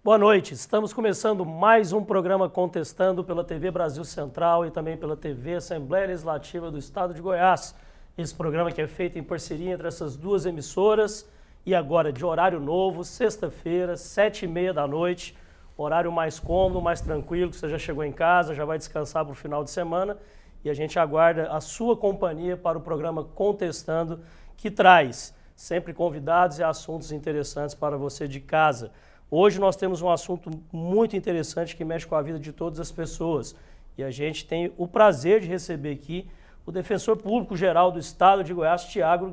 Boa noite, estamos começando mais um programa Contestando pela TV Brasil Central e também pela TV Assembleia Legislativa do Estado de Goiás. Esse programa que é feito em parceria entre essas duas emissoras e agora de horário novo, sexta-feira, 7h30 da noite, horário mais cômodo, mais tranquilo, que você já chegou em casa, já vai descansar para o final de semana e a gente aguarda a sua companhia para o programa Contestando, que traz sempre convidados e assuntos interessantes para você de casa. Hoje nós temos um assunto muito interessante que mexe com a vida de todas as pessoas e a gente tem o prazer de receber aqui o Defensor Público Geral do Estado de Goiás, Tiago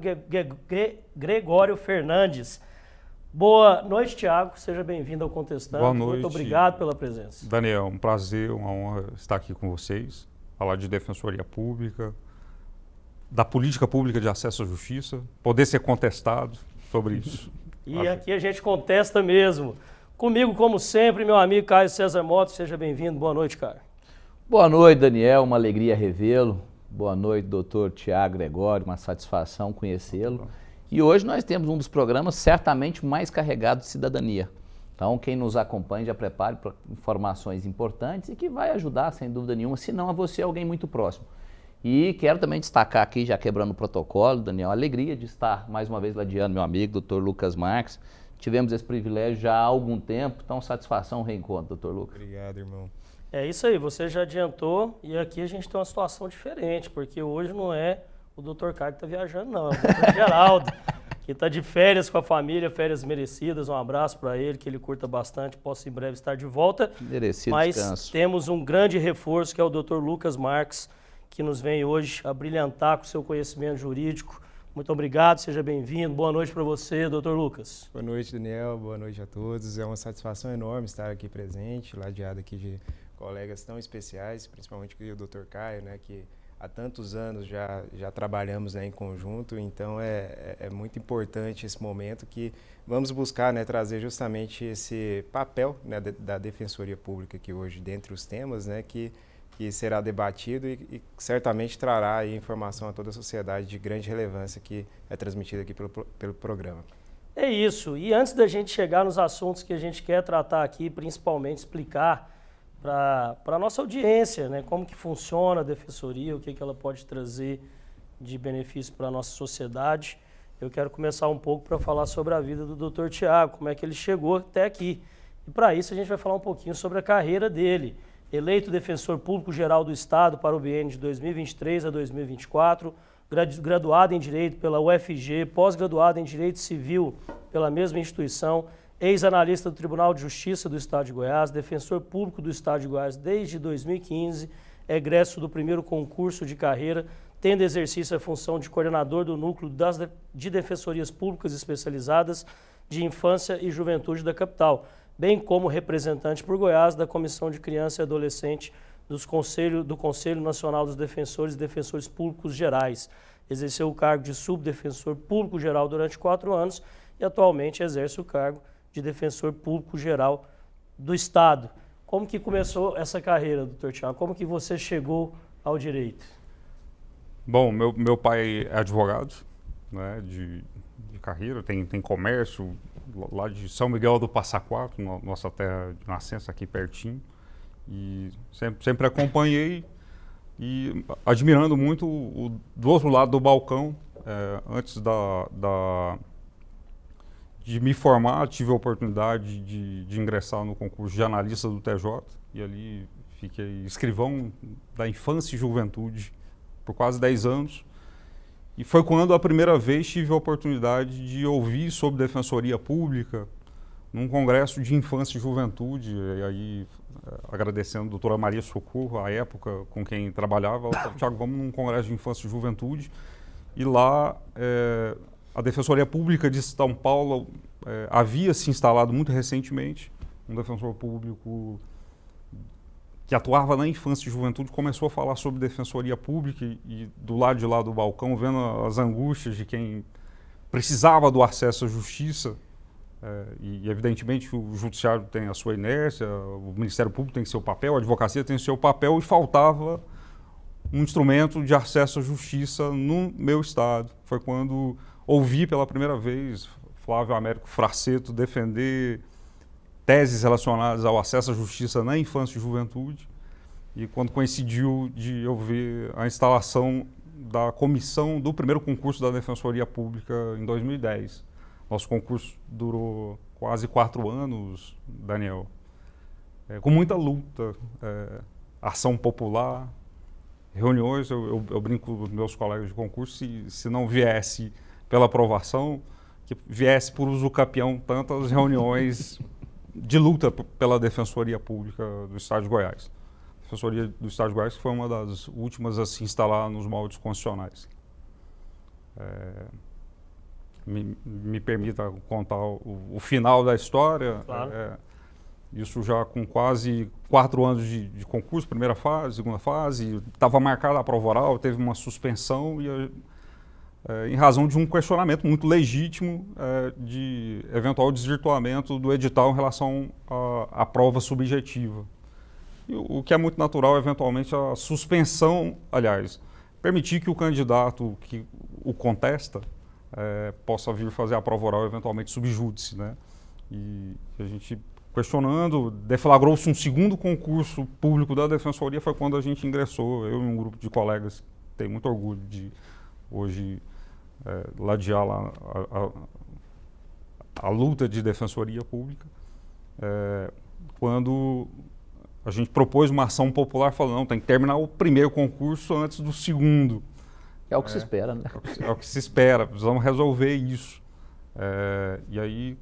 Gregório Fernandes. Boa noite, Tiago, seja bem-vindo ao Contestando. Boa noite. Muito obrigado pela presença. Daniel, um prazer, uma honra estar aqui com vocês, falar de Defensoria Pública, da política pública de acesso à justiça, poder ser contestado sobre isso. E aqui a gente contesta mesmo. Comigo, como sempre, meu amigo Caio César Mota, seja bem-vindo. Boa noite, Caio. Boa noite, Daniel, uma alegria revê-lo. Boa noite, doutor Tiago Gregório, uma satisfação conhecê-lo. E hoje nós temos um dos programas certamente mais carregados de cidadania. Então, quem nos acompanha já prepare para informações importantes e que vai ajudar, sem dúvida nenhuma, se não a você, alguém muito próximo. E quero também destacar aqui, já quebrando o protocolo, Daniel, a alegria de estar mais uma vez ladeando meu amigo, doutor Lucas Marques. Tivemos esse privilégio já há algum tempo, então satisfação, reencontro, doutor Lucas. Obrigado, irmão. É isso aí, você já adiantou e aqui a gente tem uma situação diferente, porque hoje não é o doutor Caio que está viajando, não, é o doutor Geraldo, que está de férias com a família, férias merecidas. Um abraço para ele, que ele curta bastante, possa em breve estar de volta. Merecido Mas descanso. temos um grande reforço, que é o doutor Lucas Marques, que nos vem hoje a brilhantar com seu conhecimento jurídico. Muito obrigado, seja bem-vindo. Boa noite para você, doutor Lucas. Boa noite, Daniel. Boa noite a todos. É uma satisfação enorme estar aqui presente, ladeado aqui de colegas tão especiais, principalmente o doutor Caio, né, que há tantos anos já trabalhamos, né, em conjunto. Então é muito importante esse momento que vamos buscar, né, trazer justamente esse papel, né, da Defensoria Pública aqui hoje, dentre os temas, né, que será debatido e certamente trará aí informação a toda a sociedade de grande relevância que é transmitida aqui pelo programa. É isso. E antes da gente chegar nos assuntos que a gente quer tratar aqui, principalmente explicar para a nossa audiência, né, como que funciona a Defensoria, o que ela pode trazer de benefício para a nossa sociedade, eu quero começar um pouco para falar sobre a vida do Dr. Tiago, como é que ele chegou até aqui. E para isso a gente vai falar um pouquinho sobre a carreira dele. Eleito Defensor Público Geral do Estado para o biênio de 2023 a 2024, graduado em Direito pela UFG, pós-graduado em Direito Civil pela mesma instituição, ex-analista do Tribunal de Justiça do Estado de Goiás, defensor público do Estado de Goiás desde 2015, egresso do primeiro concurso de carreira, tendo exercício a função de coordenador do Núcleo de Defensorias Públicas Especializadas de Infância e Juventude da capital, bem como representante por Goiás da Comissão de Criança e Adolescente do Conselho Nacional dos Defensores e Defensores Públicos Gerais. Exerceu o cargo de subdefensor público geral durante 4 anos e atualmente exerce o cargo de defensor público geral do Estado. Como que começou essa carreira, doutor Tiago? Como que você chegou ao direito? Bom, meu pai é advogado, né, de carreira, tem comércio lá de São Miguel do Passa Quatro, nossa terra de nascença aqui pertinho, e sempre acompanhei e admirando muito do outro lado do balcão. Antes de me formar, tive a oportunidade de ingressar no concurso de analista do TJ e ali fiquei escrivão da infância e juventude por quase 10 anos. E foi quando a primeira vez tive a oportunidade de ouvir sobre defensoria pública num congresso de infância e juventude. E aí, agradecendo a doutora Maria Socorro, à época com quem trabalhava, ela falou: Tiago, vamos num congresso de infância e juventude. E lá, a Defensoria Pública de São Paulo havia se instalado muito recentemente. Um defensor público que atuava na infância e juventude, começou a falar sobre defensoria pública e do lado de lá do balcão, vendo as angústias de quem precisava do acesso à justiça, e evidentemente o judiciário tem a sua inércia, o Ministério Público tem seu papel, a advocacia tem seu papel, e faltava um instrumento de acesso à justiça no meu estado. Foi quando ouvi pela primeira vez Flávio Américo Fraceto defender teses relacionadas ao acesso à justiça na infância e juventude, e quando coincidiu de eu ver a instalação da comissão do primeiro concurso da Defensoria Pública em 2010. Nosso concurso durou quase 4 anos, Daniel, com muita luta, ação popular, reuniões. Eu brinco com meus colegas de concurso, se não viesse pela aprovação, que viesse por uso capião tantas reuniões de luta pela Defensoria Pública do Estado de Goiás. A Defensoria do Estado de Goiás foi uma das últimas a se instalar nos moldes constitucionais. Me permita contar o final da história. Claro. Isso já com quase 4 anos de concurso, primeira fase, segunda fase, estava marcada a prova oral, teve uma suspensão em razão de um questionamento muito legítimo de eventual desvirtuamento do edital em relação à prova subjetiva. E o que é muito natural, eventualmente, a suspensão, aliás, permitir que o candidato que o contesta possa vir fazer a prova oral, eventualmente, subjúdice, né? E a gente, questionando, deflagrou-se um segundo concurso público da Defensoria, foi quando a gente ingressou, eu e um grupo de colegas, tenho muito orgulho de hoje ladear lá a luta de Defensoria Pública, quando a gente propôs uma ação popular falando, não, tem que terminar o primeiro concurso antes do segundo. É o que se espera, né? É o que se espera, precisamos resolver isso. E aí,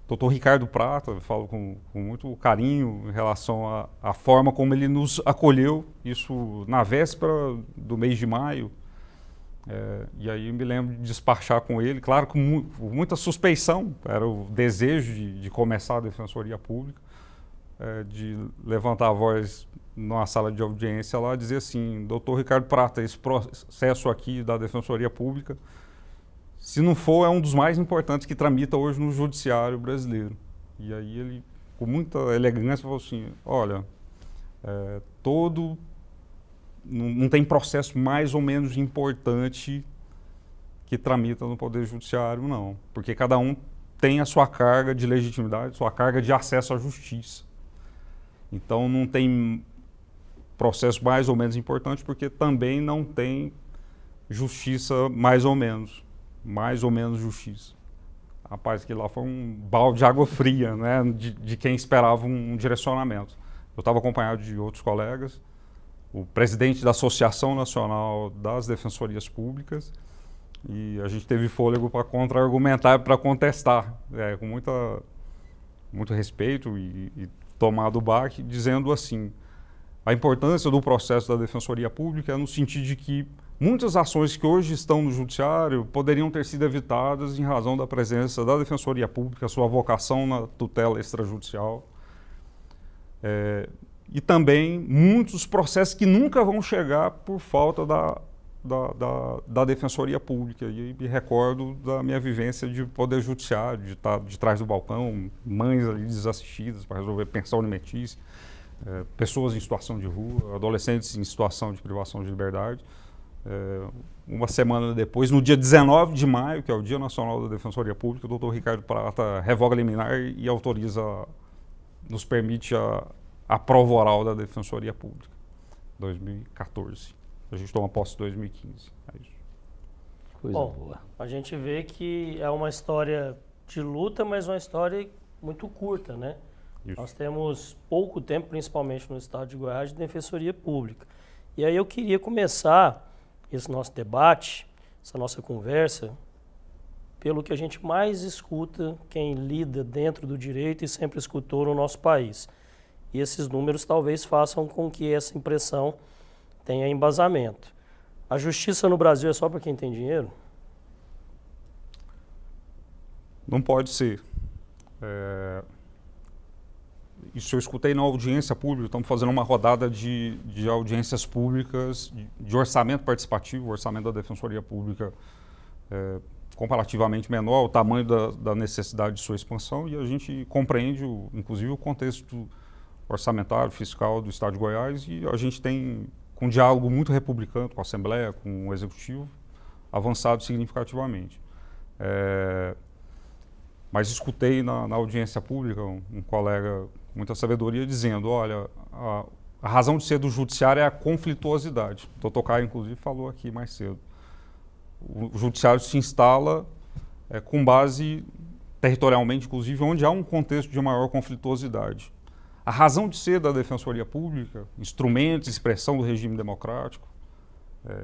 doutor Ricardo Prata, eu falo com muito carinho em relação à forma como ele nos acolheu, isso na véspera do mês de maio. E aí eu me lembro de despachar com ele, claro, com muita suspeição, era o desejo de começar a Defensoria Pública, de levantar a voz numa sala de audiência lá e dizer assim, doutor Ricardo Prata, esse processo aqui da Defensoria Pública, se não for, é um dos mais importantes que tramita hoje no judiciário brasileiro. E aí ele, com muita elegância, falou assim, olha, não tem processo mais ou menos importante que tramita no Poder Judiciário, não. Porque cada um tem a sua carga de legitimidade, sua carga de acesso à justiça. Então não tem processo mais ou menos importante, porque também não tem justiça mais ou menos justiça. Rapaz, aquilo lá foi um balde de água fria, né, de quem esperava um direcionamento. Eu estava acompanhado de outros colegas, o presidente da Associação Nacional das Defensorias Públicas, e a gente teve fôlego para contra-argumentar, para contestar, com muito respeito e tomado o baque, dizendo assim, a importância do processo da Defensoria Pública é no sentido de que muitas ações que hoje estão no Judiciário poderiam ter sido evitadas em razão da presença da Defensoria Pública, sua vocação na tutela extrajudicial. E também muitos processos que nunca vão chegar por falta da Defensoria Pública. E me recordo da minha vivência de Poder Judiciário, de estar de trás do balcão, mães ali desassistidas para resolver pensão alimentícia, pessoas em situação de rua, adolescentes em situação de privação de liberdade. Uma semana depois, no dia 19 de maio, que é o Dia Nacional da Defensoria Pública, o doutor Ricardo Prata revoga a liminar e autoriza, nos permite a prova oral da Defensoria Pública, 2014. A gente toma posse em 2015. É isso. Coisa boa. A gente vê que é uma história de luta, mas uma história muito curta, né? Isso. Nós temos pouco tempo, principalmente no estado de Goiás, de Defensoria Pública. E aí eu queria começar esse nosso debate, essa nossa conversa, pelo que a gente mais escuta quem lida dentro do direito e sempre escutou no nosso país. E esses números talvez façam com que essa impressão tenha embasamento. A justiça no Brasil é só para quem tem dinheiro? Não pode ser. Isso eu escutei na audiência pública, estamos fazendo uma rodada de audiências públicas, de orçamento participativo, o orçamento da Defensoria Pública comparativamente menor, o tamanho da necessidade de sua expansão, e a gente compreende, inclusive, o contexto orçamentário, fiscal do Estado de Goiás, e a gente tem, com um diálogo muito republicano com a Assembleia, com o Executivo, avançado significativamente. Mas escutei na audiência pública um colega com muita sabedoria dizendo, olha, a razão de ser do judiciário é a conflituosidade. O doutor Caio, inclusive, falou aqui mais cedo. O judiciário se instala com base territorialmente, inclusive, onde há um contexto de maior conflituosidade. A razão de ser da Defensoria Pública, instrumento de expressão do regime democrático,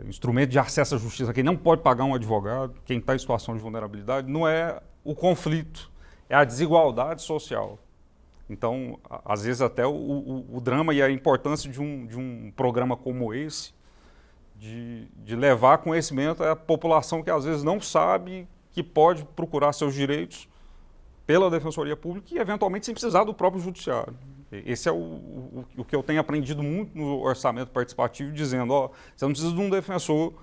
instrumento de acesso à justiça, quem não pode pagar um advogado, quem está em situação de vulnerabilidade, não é o conflito, é a desigualdade social. Então, às vezes até o drama e a importância de um programa como esse, de levar conhecimento à população que às vezes não sabe que pode procurar seus direitos pela Defensoria Pública e eventualmente sem precisar do próprio judiciário. Esse é o que eu tenho aprendido muito no orçamento participativo, dizendo, ó, você não precisa de um defensor,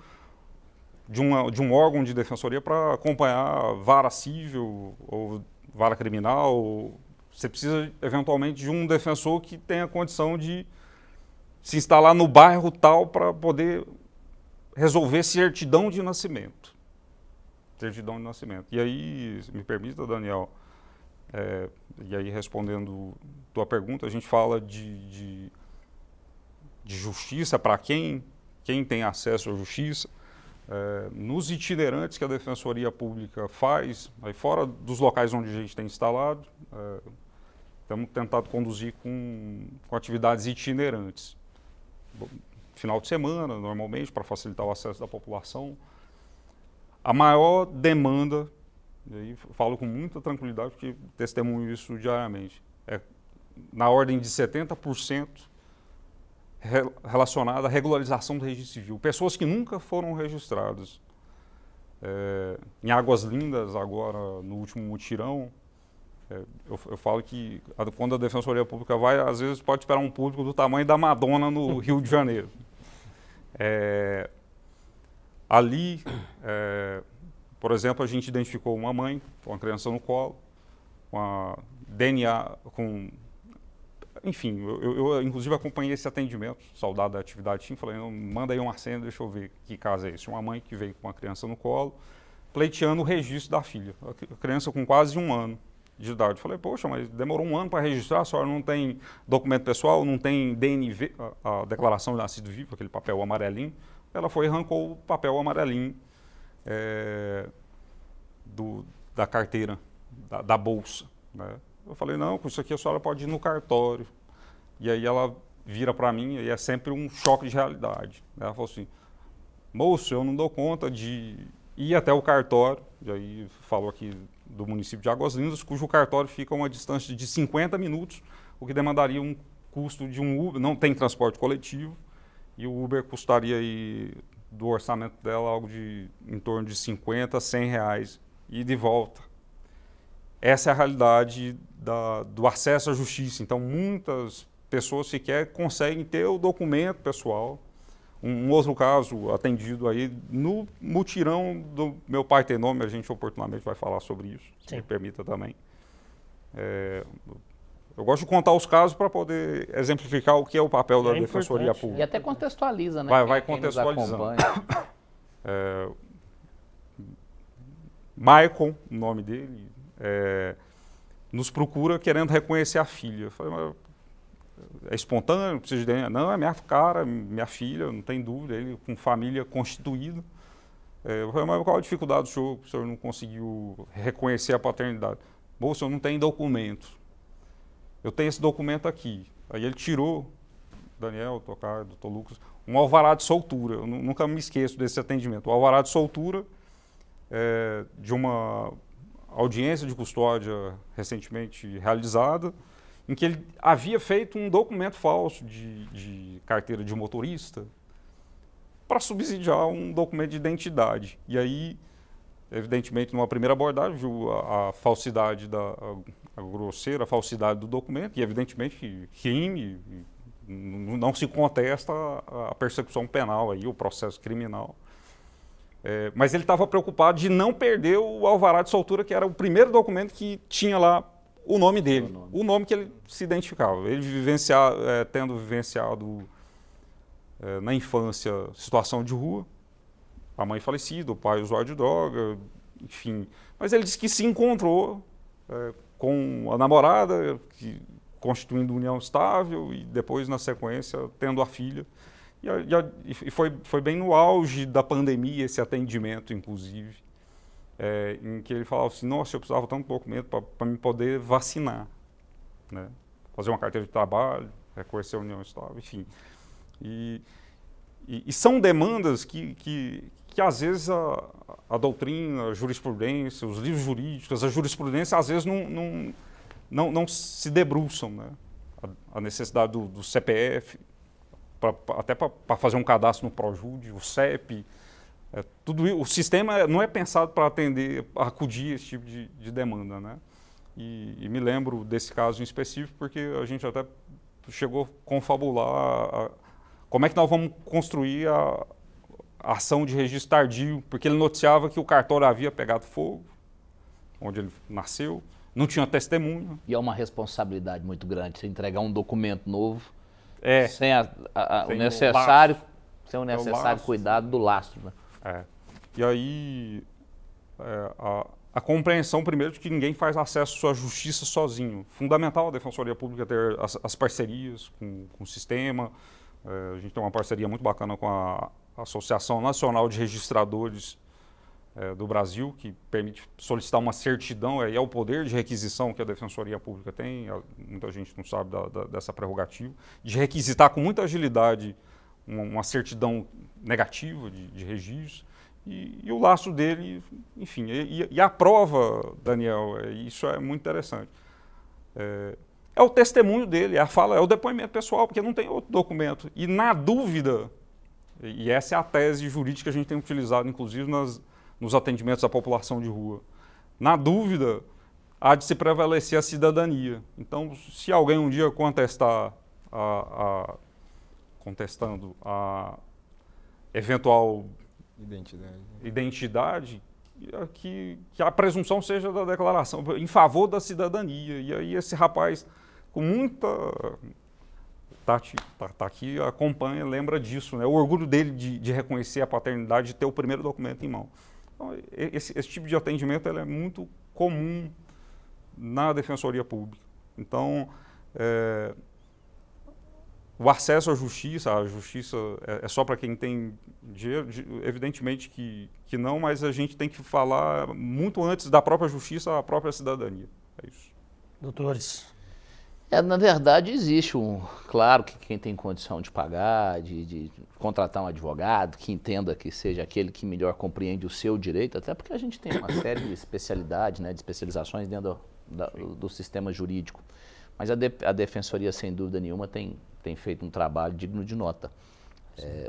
de um órgão de defensoria para acompanhar vara civil ou vara criminal. Você precisa, eventualmente, de um defensor que tenha condição de se instalar no bairro tal para poder resolver certidão de nascimento. Certidão de nascimento. E aí, se me permita, Daniel, e aí respondendo tua pergunta, a gente fala de justiça para quem tem acesso à justiça. Nos itinerantes que a Defensoria Pública faz, aí fora dos locais onde a gente tem instalado, temos tentado conduzir com atividades itinerantes. Final de semana, normalmente, para facilitar o acesso da população. A maior demanda, e aí falo com muita tranquilidade, porque testemunho isso diariamente, é na ordem de 70% relacionada à regularização do registro civil. Pessoas que nunca foram registradas. Em Águas Lindas, agora, no último mutirão, eu falo que quando a Defensoria Pública vai, às vezes pode esperar um público do tamanho da Madonna no Rio de Janeiro. Ali, por exemplo, a gente identificou uma mãe com uma criança no colo, com a DNA, enfim, eu inclusive acompanhei esse atendimento, saudade da atividade, sim, falei, manda aí uma senha, deixa eu ver que caso é esse. Uma mãe que veio com uma criança no colo, pleiteando o registro da filha, a criança com quase 1 ano de idade. Falei, poxa, mas demorou 1 ano para registrar, a senhora não tem documento pessoal, não tem DNV, a declaração de nascido vivo, aquele papel amarelinho. Ela foi e arrancou o papel amarelinho da carteira, da bolsa, né? Eu falei, não, com isso aqui a senhora pode ir no cartório. E aí ela vira para mim, e é sempre um choque de realidade. Ela falou assim, moço, eu não dou conta de ir até o cartório, e aí falou aqui do município de Águas Lindas, cujo cartório fica a uma distância de 50 minutos, o que demandaria um custo de um Uber, não tem transporte coletivo, e o Uber custaria aí, do orçamento dela algo em torno de 50, 100 reais, e de volta. Essa é a realidade do acesso à justiça. Então, muitas pessoas sequer conseguem ter o documento pessoal. Um outro caso atendido aí no mutirão do Meu Pai Tem Nome, a gente oportunamente vai falar sobre isso, se me permita também. Eu gosto de contar os casos para poder exemplificar o que é o papel da Defensoria Pública. E até contextualiza, né? Vai contextualizando. Michael, o nome dele, nos procura querendo reconhecer a filha. Eu falei, mas é espontâneo, precisa de DNA? Não, é minha cara, minha filha, não tem dúvida, ele com família constituída. Eu falei, mas qual a dificuldade do senhor? O senhor não conseguiu reconhecer a paternidade? Moço, eu não tenho documento. Eu tenho esse documento aqui. Aí ele tirou, Daniel, doutor Lucas, um alvará de soltura. Eu nunca me esqueço desse atendimento. O alvará de soltura de uma audiência de custódia recentemente realizada, em que ele havia feito um documento falso de carteira de motorista para subsidiar um documento de identidade. E aí, evidentemente, numa primeira abordagem, viu a falsidade, a grosseira falsidade do documento, e evidentemente crime, não se contesta a persecução penal, aí, o processo criminal. Mas ele estava preocupado de não perder o alvará de soltura, que era o primeiro documento que tinha lá o nome dele, o nome que ele se identificava. Ele tendo vivenciado na infância situação de rua, a mãe falecida, o pai usuário de droga, enfim. Mas ele disse que se encontrou com a namorada, constituindo união estável e depois, na sequência, tendo a filha. E foi bem no auge da pandemia esse atendimento, inclusive, em que ele falava assim, nossa, eu precisava tanto documento para me poder vacinar, né? Fazer uma carteira de trabalho, reconhecer a união estável, enfim. E são demandas que às vezes a doutrina, a jurisprudência, os livros jurídicos, a jurisprudência às vezes não se debruçam, né? A necessidade do CPF, até para fazer um cadastro no Projude, o CEP, o sistema não é pensado para acudir esse tipo de demanda, né? E me lembro desse caso em específico porque a gente até chegou a confabular como é que nós vamos construir a ação de registro tardio, porque ele noticiava que o cartório havia pegado fogo, onde ele nasceu, não tinha testemunha. E é uma responsabilidade muito grande você entregar um documento novo sem o necessário cuidado do lastro, né? E aí a compreensão primeiro de que ninguém faz acesso à sua justiça sozinho. Fundamental a Defensoria Pública ter as parcerias com o sistema. A gente tem uma parceria muito bacana com a Associação Nacional de Registradores do Brasil, que permite solicitar uma certidão, é o poder de requisição que a Defensoria Pública tem, muita gente não sabe dessa prerrogativa, de requisitar com muita agilidade uma certidão negativa de registro, e o laço dele, enfim, e a prova, Daniel, isso é muito interessante, é o testemunho dele, é a fala, é o depoimento pessoal, porque não tem outro documento, e na dúvida, e essa é a tese jurídica que a gente tem utilizado, inclusive nos atendimentos à população de rua. Na dúvida, há de se prevalecer a cidadania. Então, se alguém um dia contestando a eventual identidade, que a presunção seja da declaração em favor da cidadania. E aí esse rapaz, com muita... Tá aqui, acompanha, lembra disso, né? O orgulho dele de reconhecer a paternidade, de ter o primeiro documento em mão. Então, esse tipo de atendimento é muito comum na Defensoria Pública. Então, o acesso à justiça é só para quem tem dinheiro, evidentemente que não, mas a gente tem que falar muito antes da própria justiça, a própria cidadania. É isso. Doutores. Na verdade, existe claro que quem tem condição de pagar, de contratar um advogado, que entenda que seja aquele que melhor compreende o seu direito, até porque a gente tem uma série de especialidades, né, de especializações dentro do sistema jurídico. Mas a Defensoria, sem dúvida nenhuma, tem feito um trabalho digno de nota.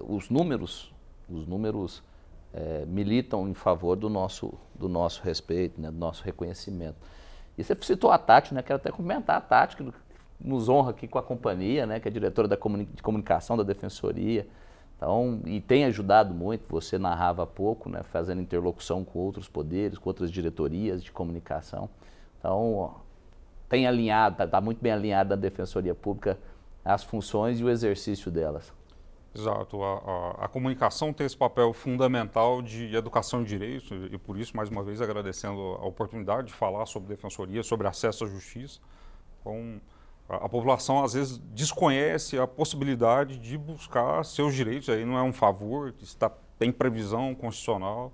Os números militam em favor do nosso respeito, né, do nosso reconhecimento. E você citou a Tati, né? Quero até comentar a Tati, que nos honra aqui com a companhia, né? Que é diretora de comunicação da Defensoria. Então, e tem ajudado muito, você narrava há pouco, né? Fazendo interlocução com outros poderes, com outras diretorias de comunicação. Então, tem alinhado, está muito bem alinhada a Defensoria Pública as funções e o exercício delas. Exato. A comunicação tem esse papel fundamental de educação de direitos e por isso, mais uma vez, agradecendo a oportunidade de falar sobre defensoria, sobre acesso à justiça. Então, a população, às vezes, desconhece a possibilidade de buscar seus direitos. Aí não é um favor, tem previsão constitucional,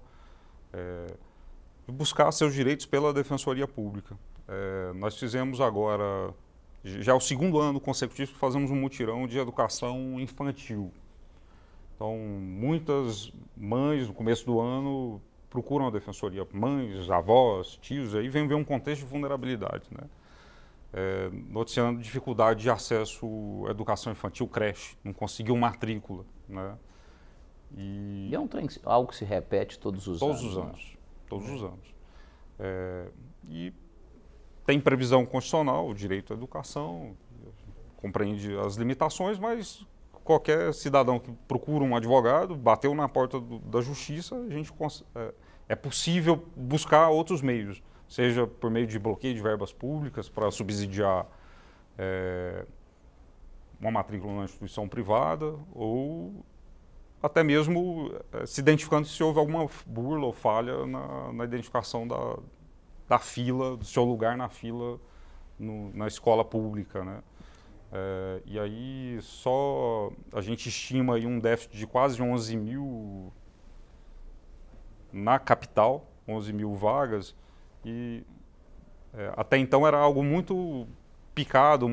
de buscar seus direitos pela Defensoria Pública. Nós fizemos agora, já é o segundo ano consecutivo que fazemos um mutirão de educação infantil. Então, muitas mães, no começo do ano, procuram a Defensoria, mães, avós, tios, aí vem ver um contexto de vulnerabilidade, né? Noticiando dificuldade de acesso à educação infantil, creche, não conseguiu matrícula, né? E é algo que se repete todos os anos. Todos os anos. E tem previsão constitucional, o direito à educação, compreende as limitações, mas qualquer cidadão que procura um advogado, bateu na porta da justiça, é possível buscar outros meios, seja por meio de bloqueio de verbas públicas para subsidiar uma matrícula numa instituição privada ou até mesmo se identificando se houve alguma burla ou falha na identificação da fila, do seu lugar na fila na escola pública, né? E aí só a gente estima aí um déficit de quase 11 mil na capital, 11 mil vagas, e até então era algo muito picado,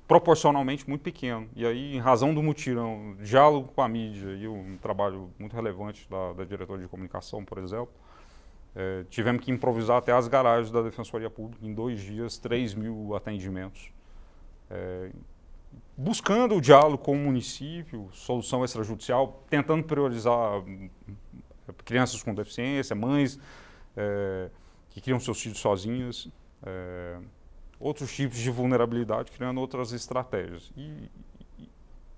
proporcionalmente muito pequeno. E aí, em razão do mutirão, diálogo com a mídia e um trabalho muito relevante da diretoria de comunicação, por exemplo, tivemos que improvisar até as garagens da Defensoria Pública em 2 dias, 3 mil atendimentos. Buscando o diálogo com o município, solução extrajudicial, tentando priorizar crianças com deficiência, mães que criam seus filhos sozinhas, outros tipos de vulnerabilidade, criando outras estratégias.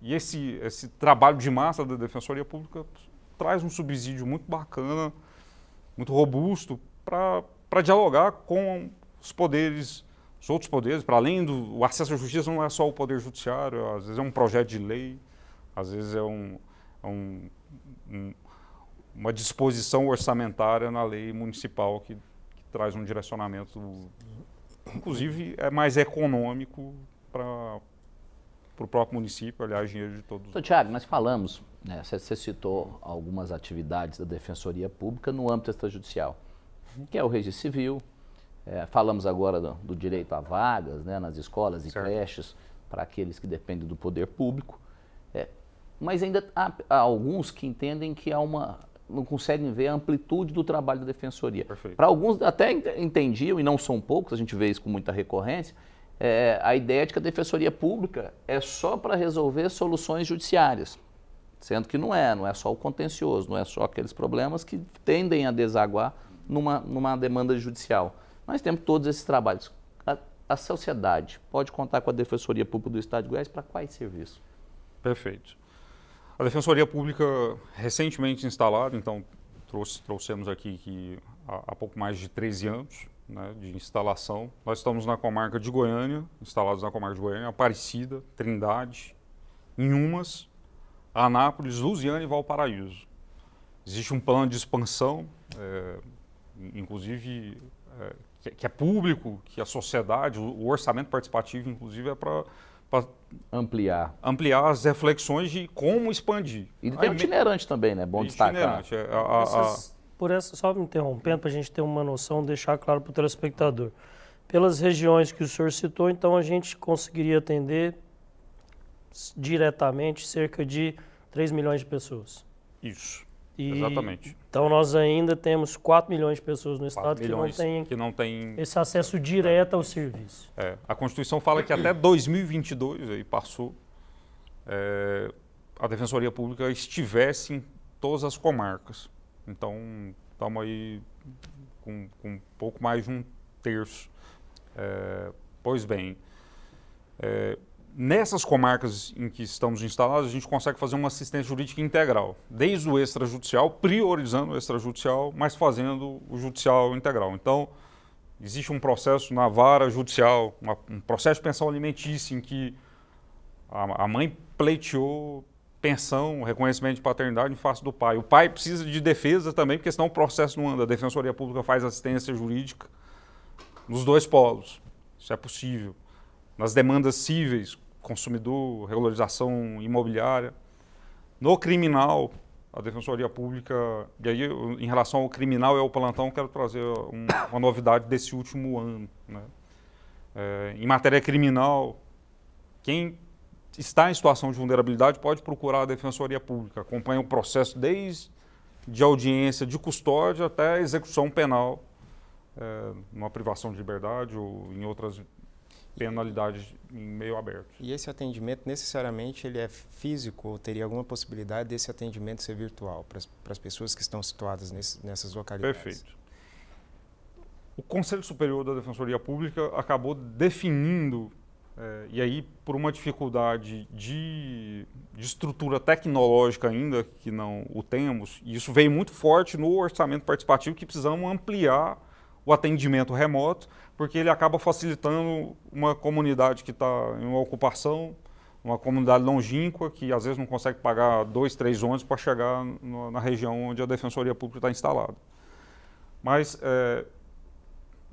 E esse trabalho de massa da Defensoria Pública traz um subsídio muito bacana, muito robusto, para dialogar com os poderes, os outros poderes, para além do acesso à justiça, não é só o Poder Judiciário, às vezes é um projeto de lei, às vezes é uma disposição orçamentária na lei municipal que traz um direcionamento, inclusive é mais econômico para o próprio município, aliás, dinheiro de todos. Então, Tiago, nós falamos, né, você citou algumas atividades da Defensoria Pública no âmbito extrajudicial, que é o registro civil, falamos agora do direito a vagas, né, nas escolas e creches, para aqueles que dependem do poder público, mas ainda há alguns que entendem que não conseguem ver a amplitude do trabalho da Defensoria. Para alguns até entendiam, e não são poucos, a gente vê isso com muita recorrência, a ideia de que a Defensoria Pública é só para resolver soluções judiciárias, sendo que não é só o contencioso, não é só aqueles problemas que tendem a desaguar numa demanda judicial. Nós temos todos esses trabalhos. A sociedade pode contar com a Defensoria Pública do Estado de Goiás para quais serviços? Perfeito. A Defensoria Pública, recentemente instalada, então trouxemos aqui que há pouco mais de 13 anos, né, de instalação. Nós estamos na comarca de Goiânia, instalados na comarca de Goiânia, Aparecida, Trindade, Inhumas, Anápolis, Lusiânia e Valparaíso. Existe um plano de expansão, inclusive que é público, que a sociedade, o orçamento participativo, inclusive, é para ampliar as reflexões de como expandir. E tem itinerante também, né? Bom destacar. Só me interrompendo, para a gente ter uma noção, deixar claro para o telespectador. Pelas regiões que o senhor citou, então a gente conseguiria atender diretamente cerca de 3 milhões de pessoas. Isso, exatamente. Então nós ainda temos 4 milhões de pessoas no estado que não têm esse acesso direto ao serviço. A Constituição fala que até 2022, aí passou, a Defensoria Pública estivesse em todas as comarcas. Então, estamos aí com um pouco mais de 1/3. Pois bem, nessas comarcas em que estamos instalados, a gente consegue fazer uma assistência jurídica integral, desde o extrajudicial, priorizando o extrajudicial, mas fazendo o judicial integral. Então, existe um processo na vara judicial, um processo de pensão alimentícia em que a mãe pleiteou pensão, reconhecimento de paternidade em face do pai. O pai precisa de defesa também, porque senão o processo não anda. A Defensoria Pública faz assistência jurídica nos dois polos. Isso é possível. Nas demandas cíveis, consumidor, regularização imobiliária. No criminal, a Defensoria Pública, e aí em relação ao criminal e ao plantão, quero trazer uma novidade desse último ano, né? Em matéria criminal, quem está em situação de vulnerabilidade pode procurar a Defensoria Pública, acompanha o processo desde audiência de custódia até a execução penal, numa privação de liberdade ou em outras penalidades em meio aberto. E esse atendimento, necessariamente, ele é físico ou teria alguma possibilidade desse atendimento ser virtual para as pessoas que estão situadas nessas localidades? Perfeito. O Conselho Superior da Defensoria Pública acabou definindo, e aí por uma dificuldade de estrutura tecnológica ainda, que não o temos, e isso veio muito forte no orçamento participativo, que precisamos ampliar o atendimento remoto, porque ele acaba facilitando uma comunidade que está em uma ocupação, uma comunidade longínqua, que às vezes não consegue pagar 2, 3 ônibus para chegar na região onde a Defensoria Pública está instalada. Mas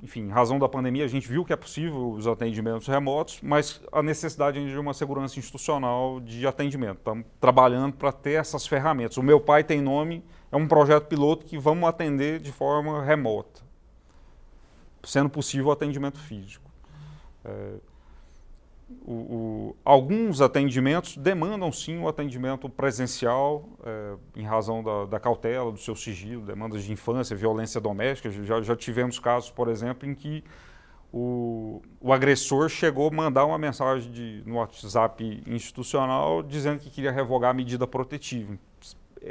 enfim, em razão da pandemia, a gente viu que é possível os atendimentos remotos, mas a necessidade ainda de uma segurança institucional de atendimento. Estamos trabalhando para ter essas ferramentas. O Meu Pai Tem Nome é um projeto piloto que vamos atender de forma remota, sendo possível o atendimento físico. Alguns atendimentos demandam sim o atendimento presencial, em razão da cautela, do seu sigilo, demandas de infância, violência doméstica. Já tivemos casos, por exemplo, em que o agressor chegou a mandar uma mensagem no WhatsApp institucional dizendo que queria revogar a medida protetiva.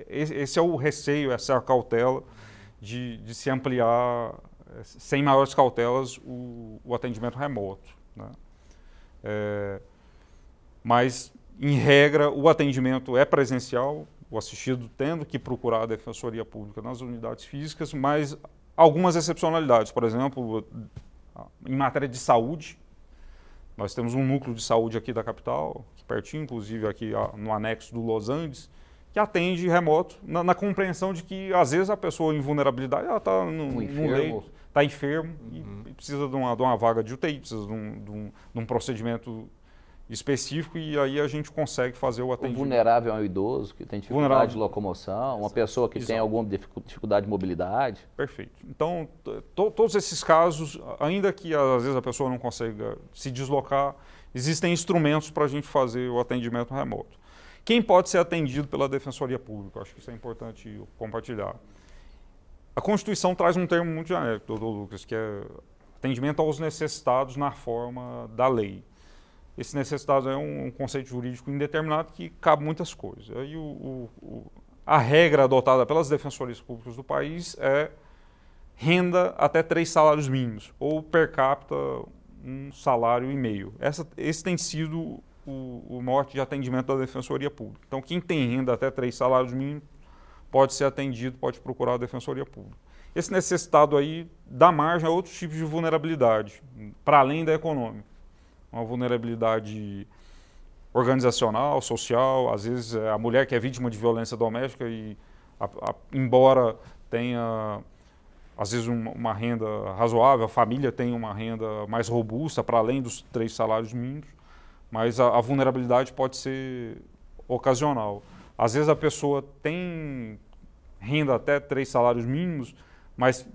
Esse é o receio, essa é a cautela de se ampliar, sem maiores cautelas, o atendimento remoto, né? Mas, em regra, o atendimento é presencial, o assistido tendo que procurar a Defensoria Pública nas unidades físicas, mas algumas excepcionalidades. Por exemplo, em matéria de saúde, nós temos um núcleo de saúde aqui da capital, aqui pertinho, inclusive aqui no anexo do Los Andes, que atende remoto, na compreensão de que, às vezes, a pessoa em vulnerabilidade está no leito, está enfermo e precisa de uma vaga de UTI, precisa de um procedimento específico, e aí a gente consegue fazer o atendimento. O vulnerável é um idoso que tem dificuldade de locomoção, uma pessoa que tem alguma dificuldade de mobilidade. Perfeito. Então, todos esses casos, ainda que às vezes a pessoa não consiga se deslocar, existem instrumentos para a gente fazer o atendimento remoto. Quem pode ser atendido pela Defensoria Pública? Acho que isso é importante compartilhar. A Constituição traz um termo muito genérico, doutor Lucas, que é atendimento aos necessitados na forma da lei. Esse necessitado é um conceito jurídico indeterminado que cabe muitas coisas. Aí a regra adotada pelas defensorias públicas do país é renda até 3 salários mínimos, ou per capita 1,5 salário. Esse tem sido o mote de atendimento da Defensoria Pública. Então, quem tem renda até 3 salários mínimos pode ser atendido, pode procurar a Defensoria Pública. Esse necessitado aí dá margem a outros tipos de vulnerabilidade, para além da econômica. Uma vulnerabilidade organizacional, social, às vezes a mulher que é vítima de violência doméstica e, embora tenha, às vezes, uma renda razoável, a família tem uma renda mais robusta, para além dos 3 salários mínimos, mas a vulnerabilidade pode ser ocasional. Às vezes a pessoa tem renda até 3 salários mínimos, mas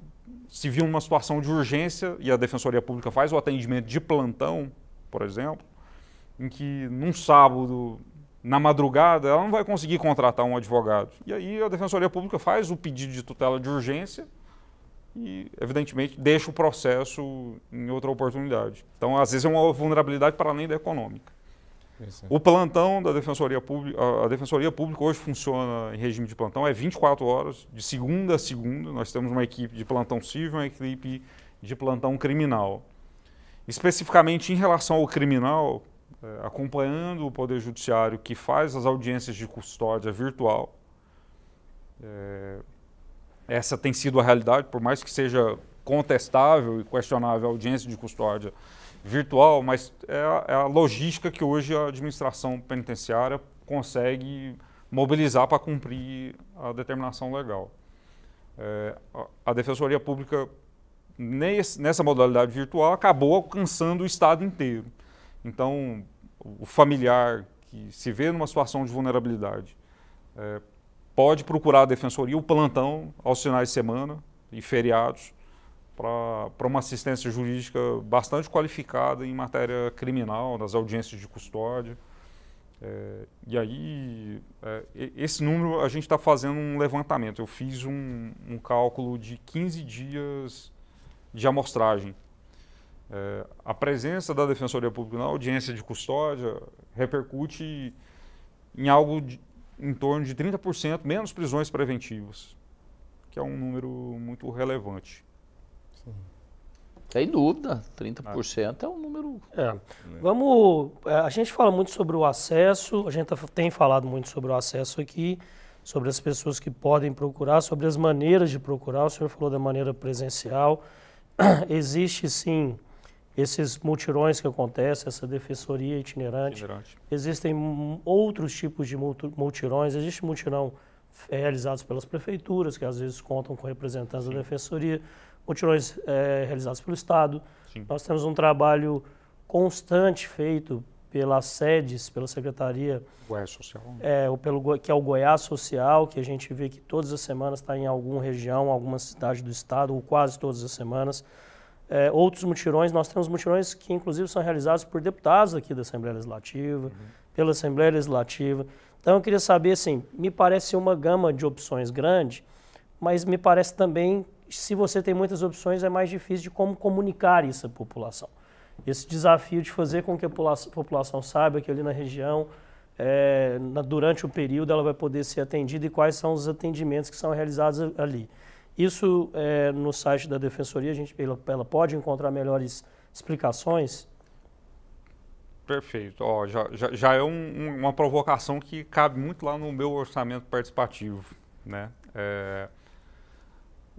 se viu numa situação de urgência e a Defensoria Pública faz o atendimento de plantão, por exemplo, em que num sábado, na madrugada, ela não vai conseguir contratar um advogado. E aí a Defensoria Pública faz o pedido de tutela de urgência e, evidentemente, deixa o processo em outra oportunidade. Então, às vezes, é uma vulnerabilidade para além da econômica. O plantão da Defensoria Pública, a Defensoria Pública hoje funciona em regime de plantão, é 24 horas, de segunda a segunda. Nós temos uma equipe de plantão civil e uma equipe de plantão criminal. Especificamente em relação ao criminal, acompanhando o Poder Judiciário que faz as audiências de custódia virtual, essa tem sido a realidade, por mais que seja contestável e questionável a audiência de custódia virtual, mas é a logística que hoje a administração penitenciária consegue mobilizar para cumprir a determinação legal. A Defensoria Pública, nessa modalidade virtual, acabou alcançando o Estado inteiro. Então, o familiar que se vê numa situação de vulnerabilidade pode procurar a Defensoria, o plantão, aos finais de semana e feriados, para uma assistência jurídica bastante qualificada em matéria criminal, nas audiências de custódia. E aí, esse número, a gente está fazendo um levantamento. Eu fiz um cálculo de 15 dias de amostragem. A presença da Defensoria Pública na audiência de custódia repercute em algo em torno de 30% menos prisões preventivas, que é um número muito relevante. Sem dúvida, 30% é um número... A gente fala muito sobre o acesso, a gente tem falado muito sobre o acesso aqui, sobre as pessoas que podem procurar, sobre as maneiras de procurar. O senhor falou da maneira presencial. Existe, sim, esses mutirões que acontecem, essa defensoria itinerante. Existem outros tipos de mutirões. Existe mutirão realizados pelas prefeituras, que às vezes contam com representantes da defensoria. mutirões realizados pelo Estado. Sim. Nós temos um trabalho constante feito pelas sedes, pela Secretaria, Goiás Social. que é o Goiás Social, que a gente vê que todas as semanas está em alguma região, alguma cidade do estado, ou quase todas as semanas. Outros mutirões, nós temos mutirões que inclusive são realizados por deputados aqui da Assembleia Legislativa, pela Assembleia Legislativa. Então eu queria saber, assim, me parece uma gama de opções grande, mas me parece também, se você tem muitas opções, é mais difícil de como comunicar isso à população. Esse desafio de fazer com que a população saiba que ali na região, durante o período, ela vai poder ser atendida e quais são os atendimentos que são realizados ali. Isso, no site da Defensoria, ela pode encontrar melhores explicações? Perfeito. Já é uma provocação que cabe muito lá no meu orçamento participativo, né?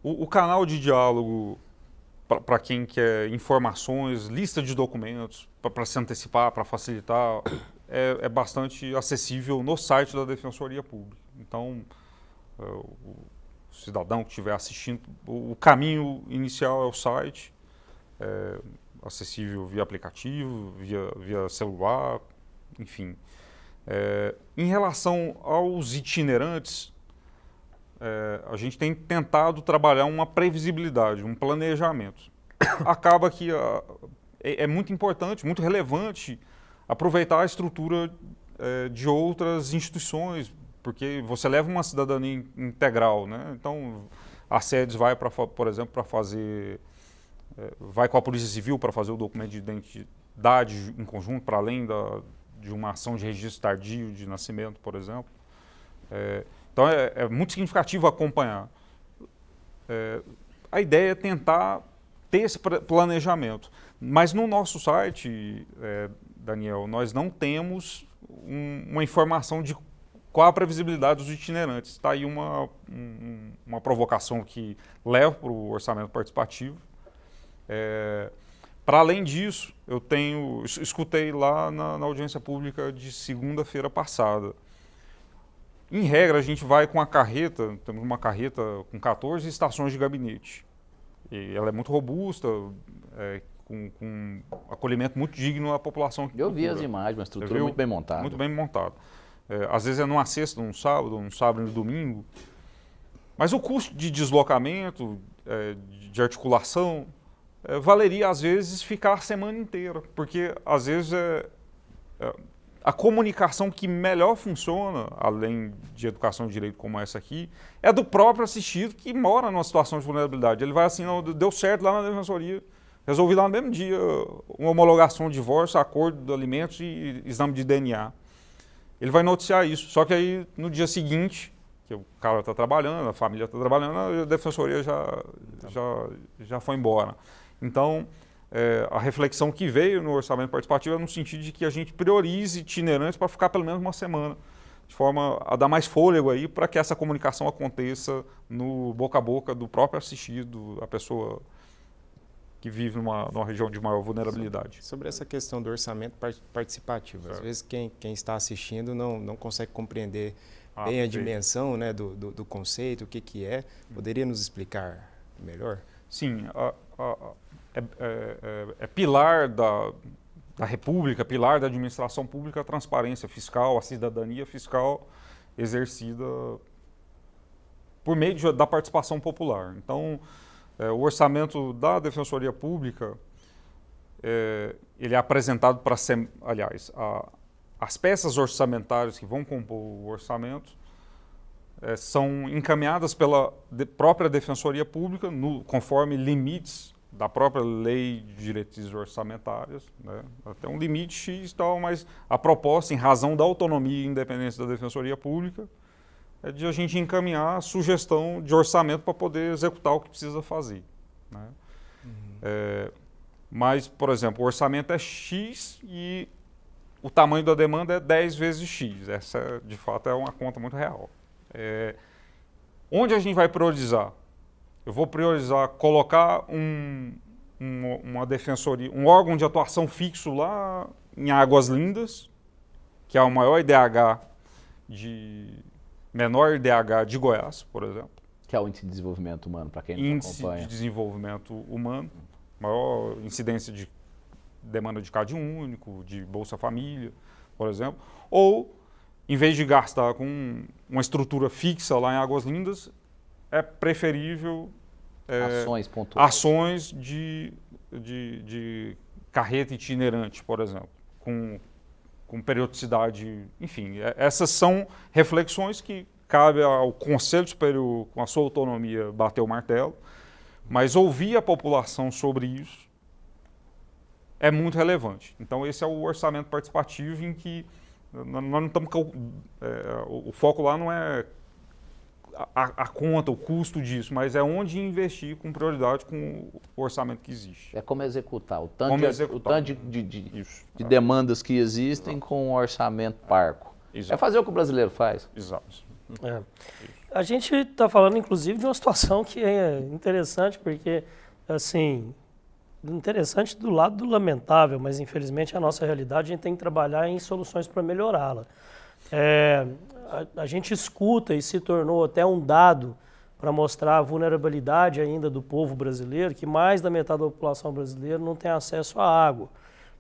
O canal de diálogo para quem quer informações, lista de documentos, para se antecipar, para facilitar, é bastante acessível no site da Defensoria Pública. Então, o cidadão que estiver assistindo, o caminho inicial é o site, acessível via aplicativo, via celular, enfim. Em relação aos itinerantes, a gente tem tentado trabalhar uma previsibilidade, um planejamento. Acaba que é muito importante, muito relevante aproveitar a estrutura de outras instituições, porque você leva uma cidadania integral, né? Então, a SEDES vai, por exemplo, para fazer... vai com a Polícia Civil para fazer o documento de identidade em conjunto, para além de uma ação de registro tardio de nascimento, por exemplo. Então, é muito significativo acompanhar. A ideia é tentar ter esse planejamento. Mas no nosso site, Daniel, nós não temos uma informação de qual a previsibilidade dos itinerantes. Está aí uma provocação que leva para o orçamento participativo. Para além disso, escutei lá na audiência pública de segunda-feira passada. Em regra, a gente vai com a carreta, temos uma carreta com 14 estações de gabinete. E ela é muito robusta, com acolhimento muito digno à população que Eu vi procura. as imagens, uma estrutura muito bem montada. Muito bem montada. Às vezes é numa sexta, num sábado e no domingo. Mas o custo de deslocamento, de articulação, valeria, às vezes, ficar a semana inteira. Porque, às vezes, a comunicação que melhor funciona, além de educação de direito como essa aqui, é do próprio assistido que mora numa situação de vulnerabilidade. Ele vai assim, não, deu certo lá na Defensoria, resolvi lá no mesmo dia uma homologação de divórcio, acordo de alimentos e exame de DNA. Ele vai noticiar isso, só que aí no dia seguinte, que o cara está trabalhando, a família está trabalhando, a Defensoria já foi embora. Então, a reflexão que veio no orçamento participativo é no sentido de que a gente priorize itinerantes para ficar pelo menos uma semana, de forma a dar mais fôlego aí para que essa comunicação aconteça no boca a boca do próprio assistido, a pessoa que vive numa região de maior vulnerabilidade. Sobre essa questão do orçamento participativo, às vezes quem está assistindo não consegue compreender bem a dimensão, né, do conceito, o que é. Poderia nos explicar melhor? Sim, é pilar da República, pilar da administração pública, a transparência fiscal, a cidadania fiscal exercida por meio da participação popular. Então, o orçamento da Defensoria Pública, ele é apresentado para... Aliás, as peças orçamentárias que vão compor o orçamento são encaminhadas pela própria Defensoria Pública, conforme limites da própria lei de diretrizes orçamentárias, né? Até um limite X e tal, mas a proposta, em razão da autonomia e independência da Defensoria Pública, é de a gente encaminhar a sugestão de orçamento para poder executar o que precisa fazer, né? Mas, por exemplo, o orçamento é X e o tamanho da demanda é 10 vezes X. Essa, de fato, é uma conta muito real. Onde a gente vai priorizar? Eu vou priorizar colocar uma defensoria, um órgão de atuação fixo lá em Águas Lindas, que é o maior IDH menor IDH de Goiás, por exemplo. Que é o índice de desenvolvimento humano, para quem não índice acompanha. de desenvolvimento humano, maior incidência de demanda de CAD único, de Bolsa Família, por exemplo, ou em vez de gastar com uma estrutura fixa lá em Águas Lindas, é preferível Ações pontuais. ações de carreta itinerante, por exemplo, com periodicidade, enfim. Essas são reflexões que cabe ao Conselho Superior, com a sua autonomia, bater o martelo, mas ouvir a população sobre isso é muito relevante. Então, esse é o orçamento participativo em que nós não estamos... o foco lá não é a conta, o custo disso, mas é onde investir com prioridade com o orçamento que existe. É como executar. O tanto de demandas que existem com um orçamento parco. Exato. É fazer o que o brasileiro faz. Exato. A gente está falando, inclusive, de uma situação que é interessante, porque, assim, interessante do lado do lamentável, mas, infelizmente, a nossa realidade, a gente tem que trabalhar em soluções para melhorá-la. A gente escuta e se tornou até um dado para mostrar a vulnerabilidade ainda do povo brasileiro, que mais da metade da população brasileira não tem acesso à água,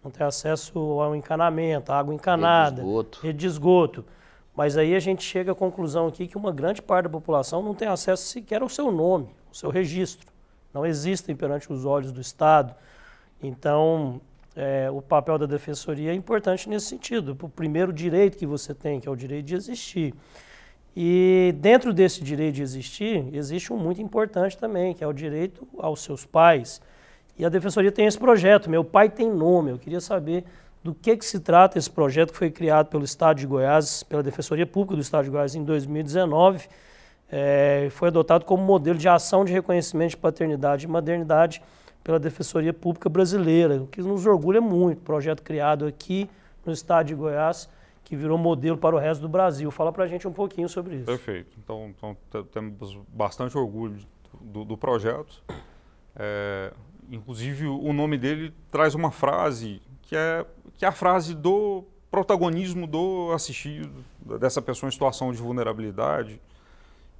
não tem acesso ao encanamento, à água encanada, rede de esgoto. Mas aí a gente chega à conclusão aqui que uma grande parte da população não tem acesso sequer ao seu nome, ao seu registro. Não existem perante os olhos do Estado. Então, o papel da Defensoria é importante nesse sentido. O primeiro direito que você tem, que é o direito de existir. E dentro desse direito de existir, existe um muito importante também, que é o direito aos seus pais. E a Defensoria tem esse projeto, Meu Pai Tem Nome. Eu queria saber do que se trata esse projeto que foi criado pelo Estado de Goiás, pela Defensoria Pública do Estado de Goiás em 2019. Foi adotado como modelo de ação de reconhecimento de paternidade e maternidade pela Defensoria Pública Brasileira, o que nos orgulha muito. Projeto criado aqui no Estado de Goiás, que virou modelo para o resto do Brasil. Fala para a gente um pouquinho sobre isso. Perfeito. Então temos bastante orgulho do projeto. Inclusive, o nome dele traz uma frase que é a frase do protagonismo do assistido, dessa pessoa em situação de vulnerabilidade,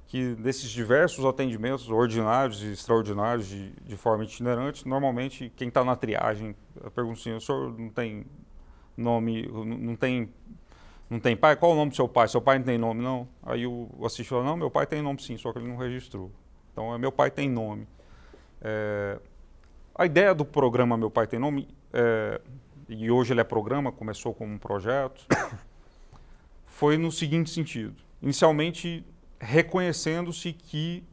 que desses diversos atendimentos ordinários e extraordinários de forma itinerante, normalmente quem está na triagem pergunta assim: o senhor não tem nome, não tem pai? Qual o nome do seu pai? Seu pai não tem nome, não? Aí o assistente fala: não, meu pai tem nome sim, só que ele não registrou. Então, meu pai tem nome. A ideia do programa Meu Pai Tem Nome, e hoje ele é programa, começou como um projeto, foi no seguinte sentido. Inicialmente, reconhecendo-se que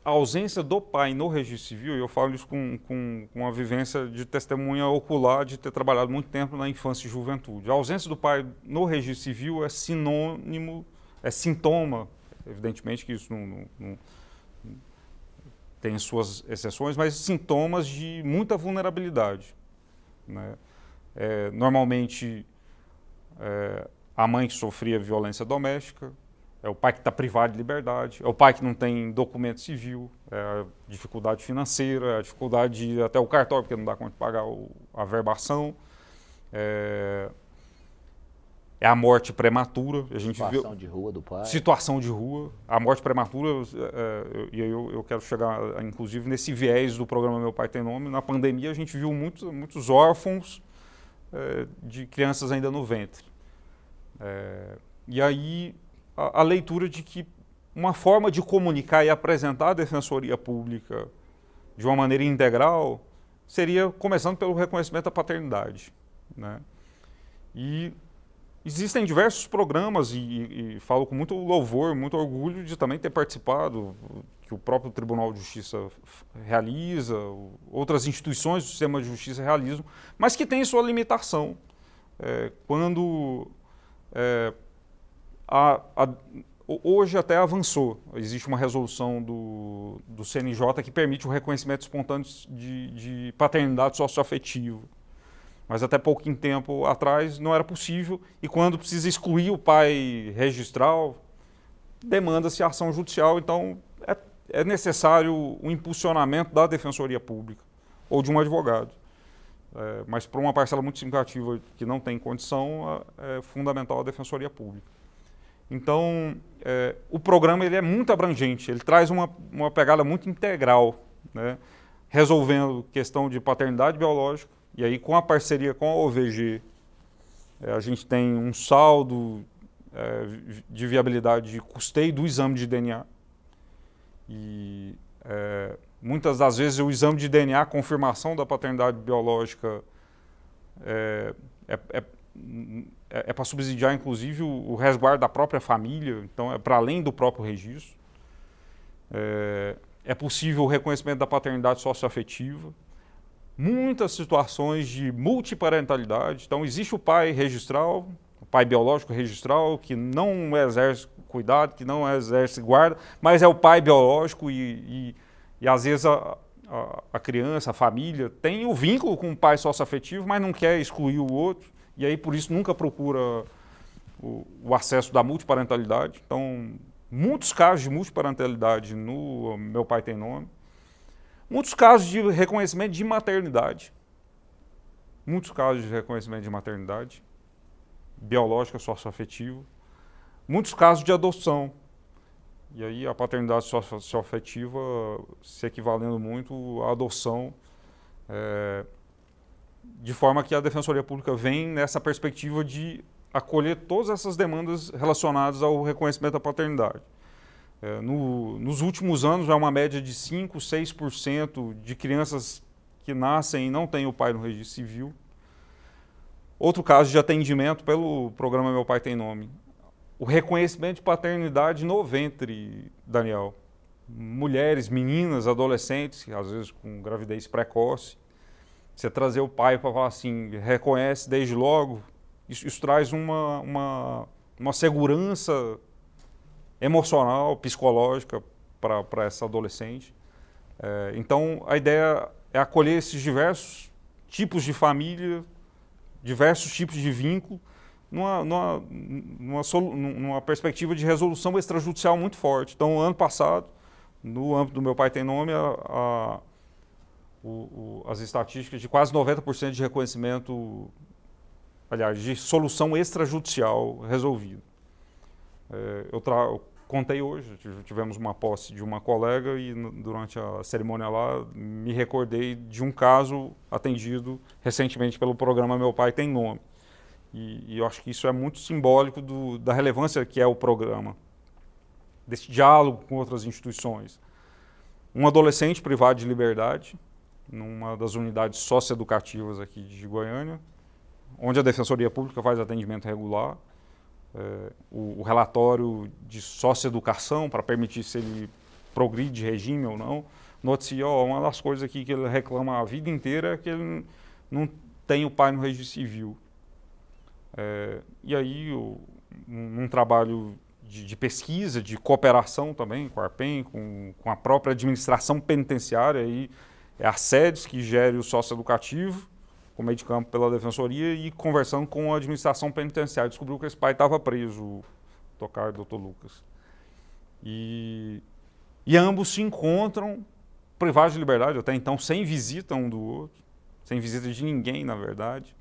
a ausência do pai no registro civil, e eu falo isso com uma vivência de testemunha ocular de ter trabalhado muito tempo na infância e juventude. A ausência do pai no registro civil é sinônimo, é sintoma, evidentemente que isso não tem suas exceções, mas sintomas de muita vulnerabilidade, né? Normalmente, a mãe que sofria violência doméstica, é o pai que está privado de liberdade, é o pai que não tem documento civil, é a dificuldade financeira, a dificuldade de ir até o cartório, porque não dá conta de pagar a verbação, é a morte prematura. A gente situação de rua do pai. Situação de rua. A morte prematura, e aí eu quero chegar, inclusive, nesse viés do programa Meu Pai Tem Nome. Na pandemia, a gente viu muitos órfãos de crianças ainda no ventre. E aí, a leitura de que uma forma de comunicar e apresentar a Defensoria Pública de uma maneira integral seria começando pelo reconhecimento da paternidade, né? E existem diversos programas, e falo com muito louvor, muito orgulho de também ter participado, que o próprio Tribunal de Justiça realiza, outras instituições do sistema de justiça realizam, mas que tem sua limitação. Quando hoje até avançou, existe uma resolução do CNJ que permite o reconhecimento espontâneo de paternidade socioafetiva. Mas até pouco tempo atrás não era possível, e quando precisa excluir o pai registral, demanda-se ação judicial. Então é necessário o impulsionamento da Defensoria Pública ou de um advogado. Mas para uma parcela muito significativa que não tem condição, é fundamental a Defensoria Pública. Então, o programa ele é muito abrangente, ele traz uma pegada muito integral, né? Resolvendo questão de paternidade biológica, e aí com a parceria com a OVG, a gente tem um saldo de viabilidade de custeio do exame de DNA. E muitas das vezes o exame de DNA, a confirmação da paternidade biológica, é para subsidiar, inclusive, o resguardo da própria família, então é para além do próprio registro. É possível o reconhecimento da paternidade socioafetiva. Muitas situações de multiparentalidade. Então, existe o pai registral, o pai biológico registral, que não exerce cuidado, que não exerce guarda, mas é o pai biológico e às vezes a criança, a família, tem o vínculo com o pai socioafetivo, mas não quer excluir o outro. E aí, por isso, nunca procura o acesso da multiparentalidade. Então, muitos casos de multiparentalidade no Meu Pai Tem Nome. Muitos casos de reconhecimento de maternidade. Muitos casos de reconhecimento de maternidade biológica, socioafetiva. Muitos casos de adoção. E aí a paternidade socioafetiva se equivalendo muito à adoção, de forma que a Defensoria Pública vem nessa perspectiva de acolher todas essas demandas relacionadas ao reconhecimento da paternidade. Nos últimos anos, é uma média de 5%, 6% de crianças que nascem e não têm o pai no registro civil. Outro caso de atendimento pelo programa Meu Pai Tem Nome. O reconhecimento de paternidade no ventre, Daniel. Mulheres, meninas, adolescentes, às vezes com gravidez precoce. Você trazer o pai para falar assim, reconhece desde logo, isso traz uma segurança emocional, psicológica para essa adolescente. Então, a ideia é acolher esses diversos tipos de família, diversos tipos de vínculo, numa perspectiva de resolução extrajudicial muito forte. Então, ano passado, no âmbito do Meu Pai Tem Nome, as estatísticas de quase 90% de reconhecimento, aliás, de solução extrajudicial resolvida. Eu contei hoje, tivemos uma posse de uma colega e durante a cerimônia lá me recordei de um caso atendido recentemente pelo programa Meu Pai Tem Nome. E eu acho que isso é muito simbólico da relevância que é o programa, desse diálogo com outras instituições. Um adolescente privado de liberdade, numa das unidades socioeducativas aqui de Goiânia, onde a Defensoria Pública faz atendimento regular, o relatório de socioeducação para permitir se ele progride de regime ou não, noticia, uma das coisas aqui que ele reclama a vida inteira é que ele não tem o pai no registro civil. E aí, um trabalho de pesquisa, de cooperação também com a ARPEN, com a própria administração penitenciária, aí, a SEDES que gere o socioeducativo, com meio de campo pela Defensoria, e conversando com a administração penitenciária, descobriu que esse pai estava preso, o Dr. Lucas. E ambos se encontram privados de liberdade, até então sem visita um do outro, sem visita de ninguém, na verdade.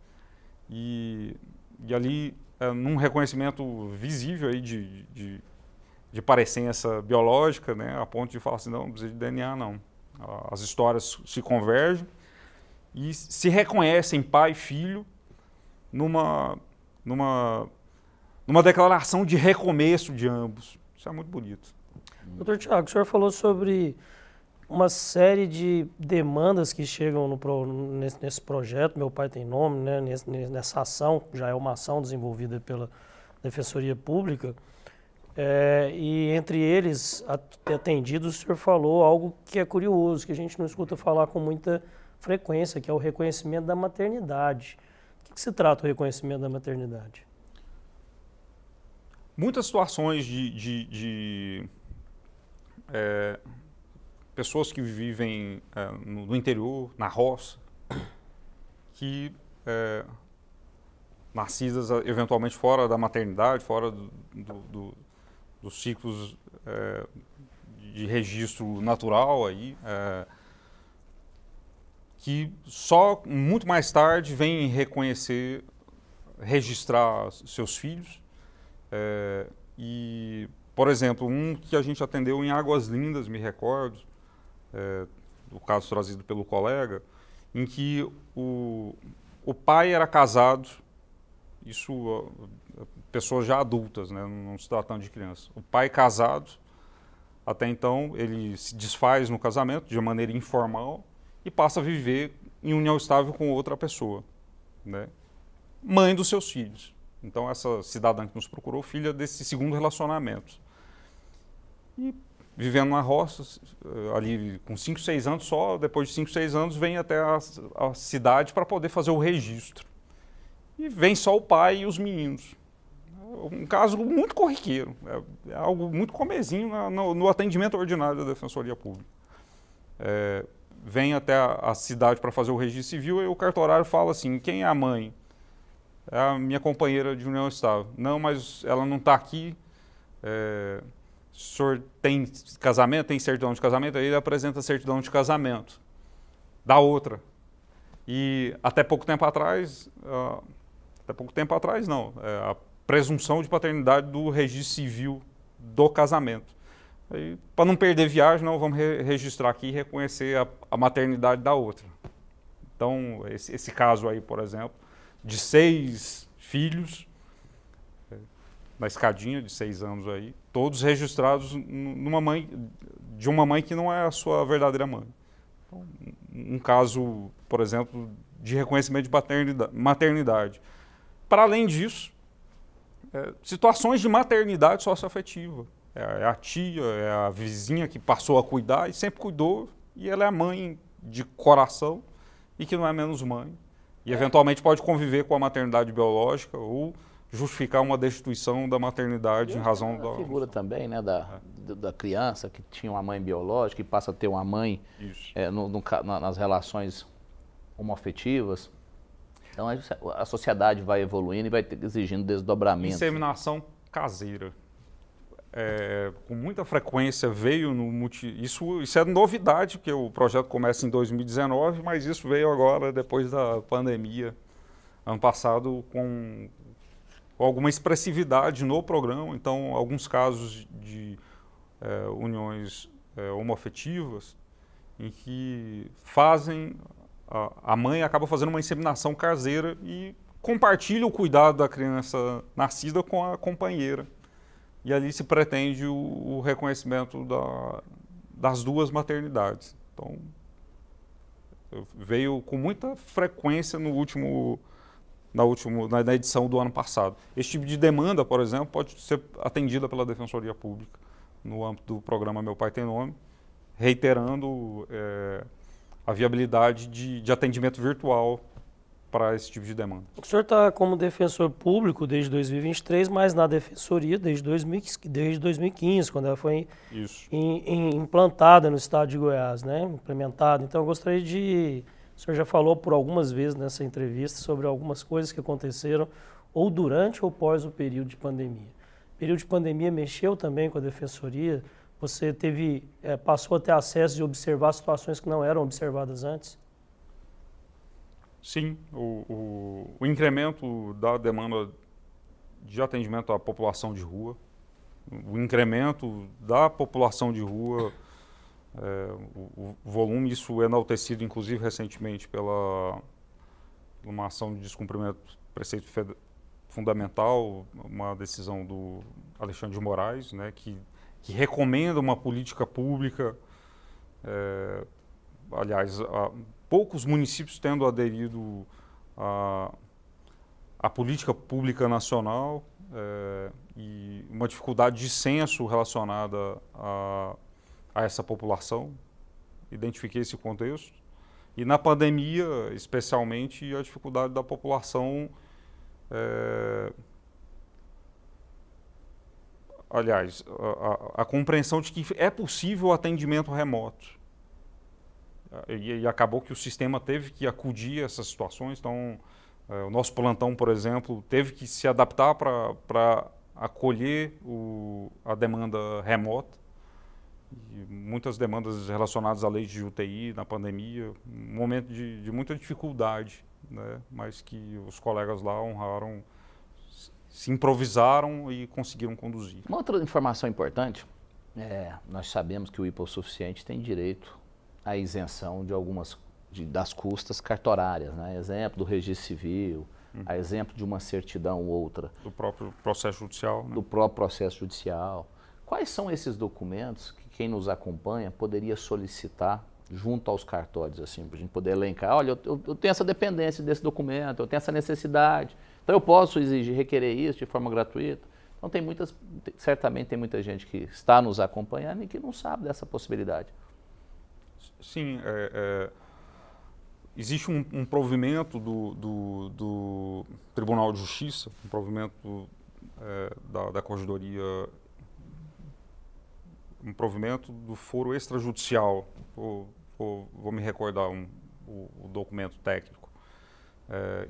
E ali, num reconhecimento visível aí de parecença biológica, né, a ponto de falar assim, não precisa de DNA, não. As histórias se convergem e se reconhecem pai e filho numa declaração de recomeço de ambos. Isso é muito bonito. Doutor Tiago, o senhor falou sobre uma série de demandas que chegam nesse projeto, Meu Pai Tem Nome, né, nessa ação, já é uma ação desenvolvida pela Defensoria Pública, e entre eles, atendidos, o senhor falou algo que é curioso, que a gente não escuta falar com muita frequência, que é o reconhecimento da maternidade. O que se trata o reconhecimento da maternidade? Muitas situações de pessoas que vivem no interior, na roça, que nascidas eventualmente fora da maternidade, fora dos ciclos de registro natural, aí, que só muito mais tarde vêm reconhecer, registrar seus filhos, E, por exemplo, um que a gente atendeu em Águas Lindas, me recordo, do caso trazido pelo colega, em que o pai era casado, isso pessoas já adultas, né, não se tratando de crianças. O pai casado, até então, ele se desfaz no casamento de maneira informal e passa a viver em união estável com outra pessoa, né? Mãe dos seus filhos. Então, essa cidadã que nos procurou, filha desse segundo relacionamento. E vivendo na roça, ali com 5, 6 anos só, depois de 5, 6 anos, vem até a cidade para poder fazer o registro. E vem só o pai e os meninos. Um caso muito corriqueiro, é algo muito comezinho no atendimento ordinário da Defensoria Pública. Vem até a cidade para fazer o registro civil e o cartorário fala assim, quem é a mãe? É a minha companheira de união estável. Não, mas ela não está aqui. O senhor tem casamento, tem certidão de casamento? Aí ele apresenta a certidão de casamento da outra. E até pouco tempo atrás não, a presunção de paternidade do registro civil do casamento. Para não perder viagem, não, vamos registrar aqui e reconhecer a maternidade da outra. Então, esse caso aí, por exemplo, de 6 filhos, na escadinha de 6 anos aí, todos registrados de uma mãe que não é a sua verdadeira mãe. Então, um caso, por exemplo, de reconhecimento de maternidade. Para além disso, situações de maternidade socioafetiva. É a tia, é a vizinha que passou a cuidar e sempre cuidou, e ela é a mãe de coração e que não é menos mãe. E eventualmente pode conviver com a maternidade biológica ou justificar uma destituição da maternidade em razão da figura também, né, da criança que tinha uma mãe biológica e passa a ter uma mãe nas relações homoafetivas. Então a sociedade vai evoluindo e vai exigindo desdobramento. Inseminação caseira. Com muita frequência veio isso é novidade, porque o projeto começa em 2019, mas isso veio agora depois da pandemia, ano passado, com alguma expressividade no programa. Então, alguns casos de uniões homoafetivas em que a mãe acaba fazendo uma inseminação caseira e compartilha o cuidado da criança nascida com a companheira. E ali se pretende o reconhecimento das duas maternidades. Então, veio com muita frequência na edição do ano passado. Esse tipo de demanda, por exemplo, pode ser atendida pela Defensoria Pública no âmbito do programa Meu Pai Tem Nome, reiterando a viabilidade de atendimento virtual para esse tipo de demanda. O senhor está como defensor público desde 2023, mas na defensoria desde 2015, quando ela foi implantada no estado de Goiás, né? Implementada. Então eu gostaria o senhor já falou por algumas vezes nessa entrevista sobre algumas coisas que aconteceram ou durante ou pós o período de pandemia. O período de pandemia mexeu também com a defensoria? Você passou a ter acesso de observar situações que não eram observadas antes? Sim, o incremento da demanda de atendimento à população de rua, o incremento da população de rua, o volume, isso enaltecido inclusive recentemente pela uma ação de descumprimento do preceito fundamental, uma decisão do Alexandre de Moraes, né, que recomenda uma política pública, aliás, poucos municípios tendo aderido à política pública nacional e uma dificuldade de censo relacionada a essa população. Identifiquei esse contexto. E na pandemia, especialmente, a dificuldade da população, aliás, a compreensão de que é possível o atendimento remoto. E acabou que o sistema teve que acudir a essas situações. Então, o nosso plantão, por exemplo, teve que se adaptar para acolher a demanda remota. E muitas demandas relacionadas à lei de UTI na pandemia, um momento de muita dificuldade, né? Mas que os colegas lá honraram se improvisaram e conseguiram conduzir. Uma outra informação importante, nós sabemos que o hipossuficiente tem direito à isenção de algumas das custas cartorárias, né? Exemplo do registro civil, a exemplo de uma certidão ou outra. Do próprio processo judicial. Né? Do próprio processo judicial. Quais são esses documentos que quem nos acompanha poderia solicitar junto aos cartórios, assim, para a gente poder elencar? Olha, eu tenho essa dependência desse documento, eu tenho essa necessidade, então eu posso exigir, requerer isso de forma gratuita. Então certamente tem muita gente que está nos acompanhando e que não sabe dessa possibilidade. Sim, existe um provimento do Tribunal de Justiça, um provimento da Corregedoria, um provimento do foro extrajudicial. Vou me recordar o documento técnico,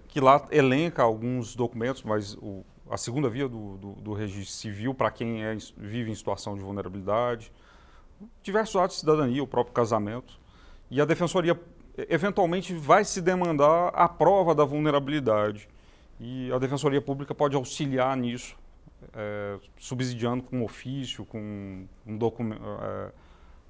que lá elenca alguns documentos, mas a segunda via do registro civil para quem vive em situação de vulnerabilidade, diversos atos de cidadania, o próprio casamento, e a Defensoria eventualmente vai se demandar a prova da vulnerabilidade. E a Defensoria Pública pode auxiliar nisso, subsidiando com ofício, com um documento,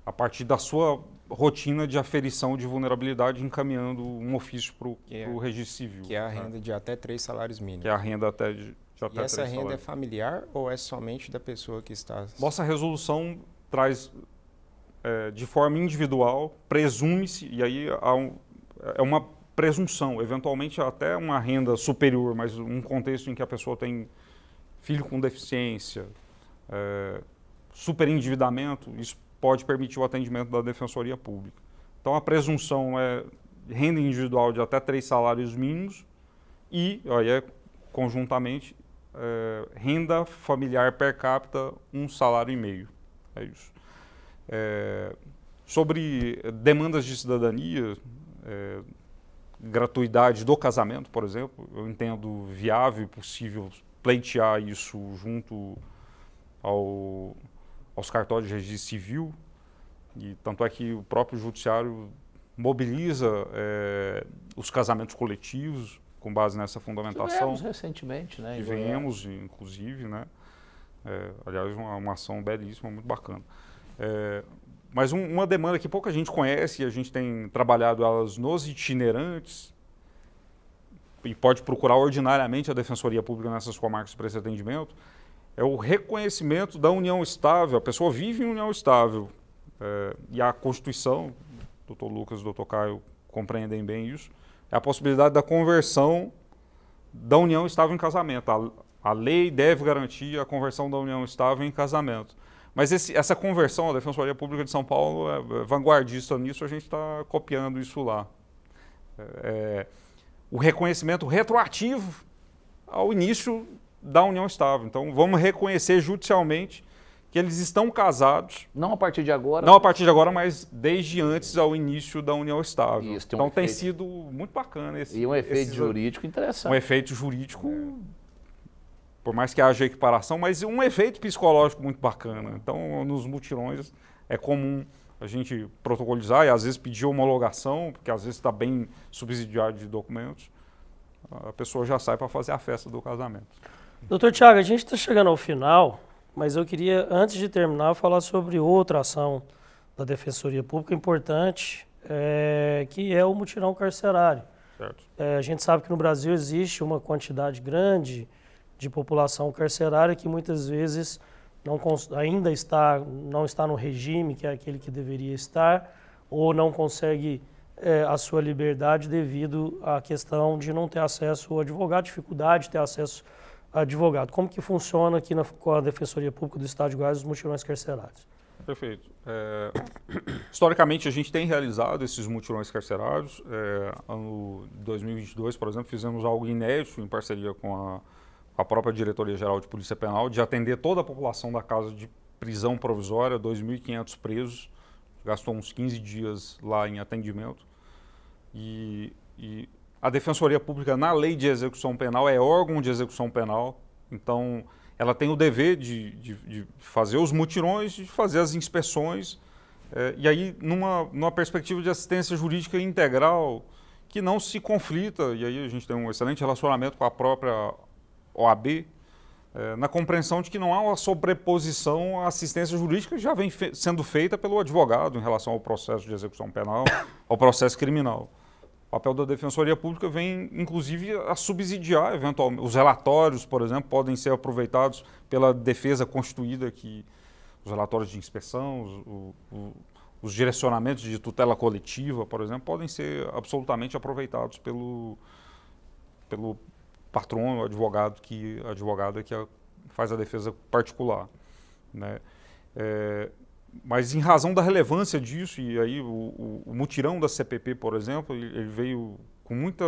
a partir da sua rotina de aferição de vulnerabilidade, encaminhando um ofício para o registro civil. Que é a renda de até 3 salários mínimos. Que é a renda até de até 3 salários. E essa renda é salários. familiar ou é somente da pessoa que está... Nossa resolução traz... de forma individual, presume-se, e aí é uma presunção, eventualmente até uma renda superior, mas um contexto em que a pessoa tem filho com deficiência, superendividamento, isso pode permitir o atendimento da Defensoria Pública. Então a presunção é renda individual de até 3 salários mínimos e, aí conjuntamente, renda familiar per capita 1,5 salário. É isso. Sobre demandas de cidadania, gratuidade do casamento, por exemplo, eu entendo viável e possível pleitear isso junto aos cartórios de registro civil, e tanto é que o próprio judiciário mobiliza os casamentos coletivos com base nessa fundamentação. Tivemos recentemente, né? Tivemos, inclusive, né? Aliás, uma ação belíssima, muito bacana. Mas uma demanda que pouca gente conhece, e a gente tem trabalhado elas nos itinerantes, e pode procurar ordinariamente a Defensoria Pública nessas comarcas para esse atendimento, é o reconhecimento da união estável. A pessoa vive em união estável, e a Constituição, o Dr. Lucas e o Dr. Caio compreendem bem isso, é a possibilidade da conversão da união estável em casamento. A lei deve garantir a conversão da união estável em casamento. Mas essa conversão, a Defensoria Pública de São Paulo é vanguardista nisso, a gente está copiando isso lá. O reconhecimento retroativo ao início da união estável. Então, vamos reconhecer judicialmente que eles estão casados. Não a partir de agora. Não a partir de agora, mas desde antes ao início da união estável. Isso, então, tem sido muito bacana esse... E um efeito jurídico interessante. Um efeito jurídico... Por mais que haja equiparação, mas um efeito psicológico muito bacana. Então, nos mutirões é comum a gente protocolizar e às vezes pedir homologação, porque às vezes está bem subsidiado de documentos. A pessoa já sai para fazer a festa do casamento. Doutor Tiago, a gente está chegando ao final, mas eu queria, antes de terminar, falar sobre outra ação da Defensoria Pública importante, que é o mutirão carcerário. Certo. A gente sabe que no Brasil existe uma quantidade grande de população carcerária que muitas vezes ainda não está no regime, que é aquele que deveria estar, ou não consegue a sua liberdade devido à questão de não ter acesso ao advogado, dificuldade de ter acesso a advogado. Como que funciona aqui com a Defensoria Pública do Estado de Goiás os mutirões carcerários? Perfeito. Historicamente, a gente tem realizado esses mutirões carcerários. Ano 2022, por exemplo, fizemos algo inédito em parceria com a própria Diretoria-Geral de Polícia Penal, de atender toda a população da casa de prisão provisória, 2.500 presos, gastou uns 15 dias lá em atendimento. E a Defensoria Pública, na lei de execução penal, é órgão de execução penal, então ela tem o dever de fazer os mutirões, de fazer as inspeções, e aí numa perspectiva de assistência jurídica integral, que não se conflita, e aí a gente tem um excelente relacionamento com a própria OAB, na compreensão de que não há uma sobreposição à assistência jurídica que já vem sendo feita pelo advogado em relação ao processo de execução penal, ao processo criminal. O papel da Defensoria Pública vem, inclusive, a subsidiar, eventualmente. Os relatórios, por exemplo, podem ser aproveitados pela defesa constituída, os relatórios de inspeção, os direcionamentos de tutela coletiva, por exemplo, podem ser absolutamente aproveitados pelo patrono, a advogada que faz a defesa particular, né? Mas em razão da relevância disso, e aí o mutirão da CPP, por exemplo, ele veio com muita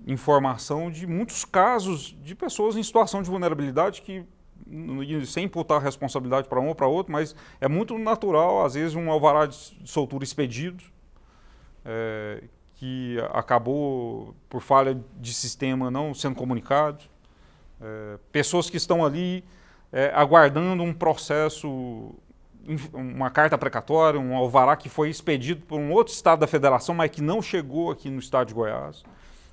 informação de muitos casos de pessoas em situação de vulnerabilidade que, sem imputar responsabilidade para um ou para outro, mas é muito natural, às vezes, um alvará de soltura expedido, que acabou, por falha de sistema, não sendo comunicado. Pessoas que estão ali aguardando um processo, uma carta precatória, um alvará que foi expedido por um outro estado da federação, mas que não chegou aqui no estado de Goiás.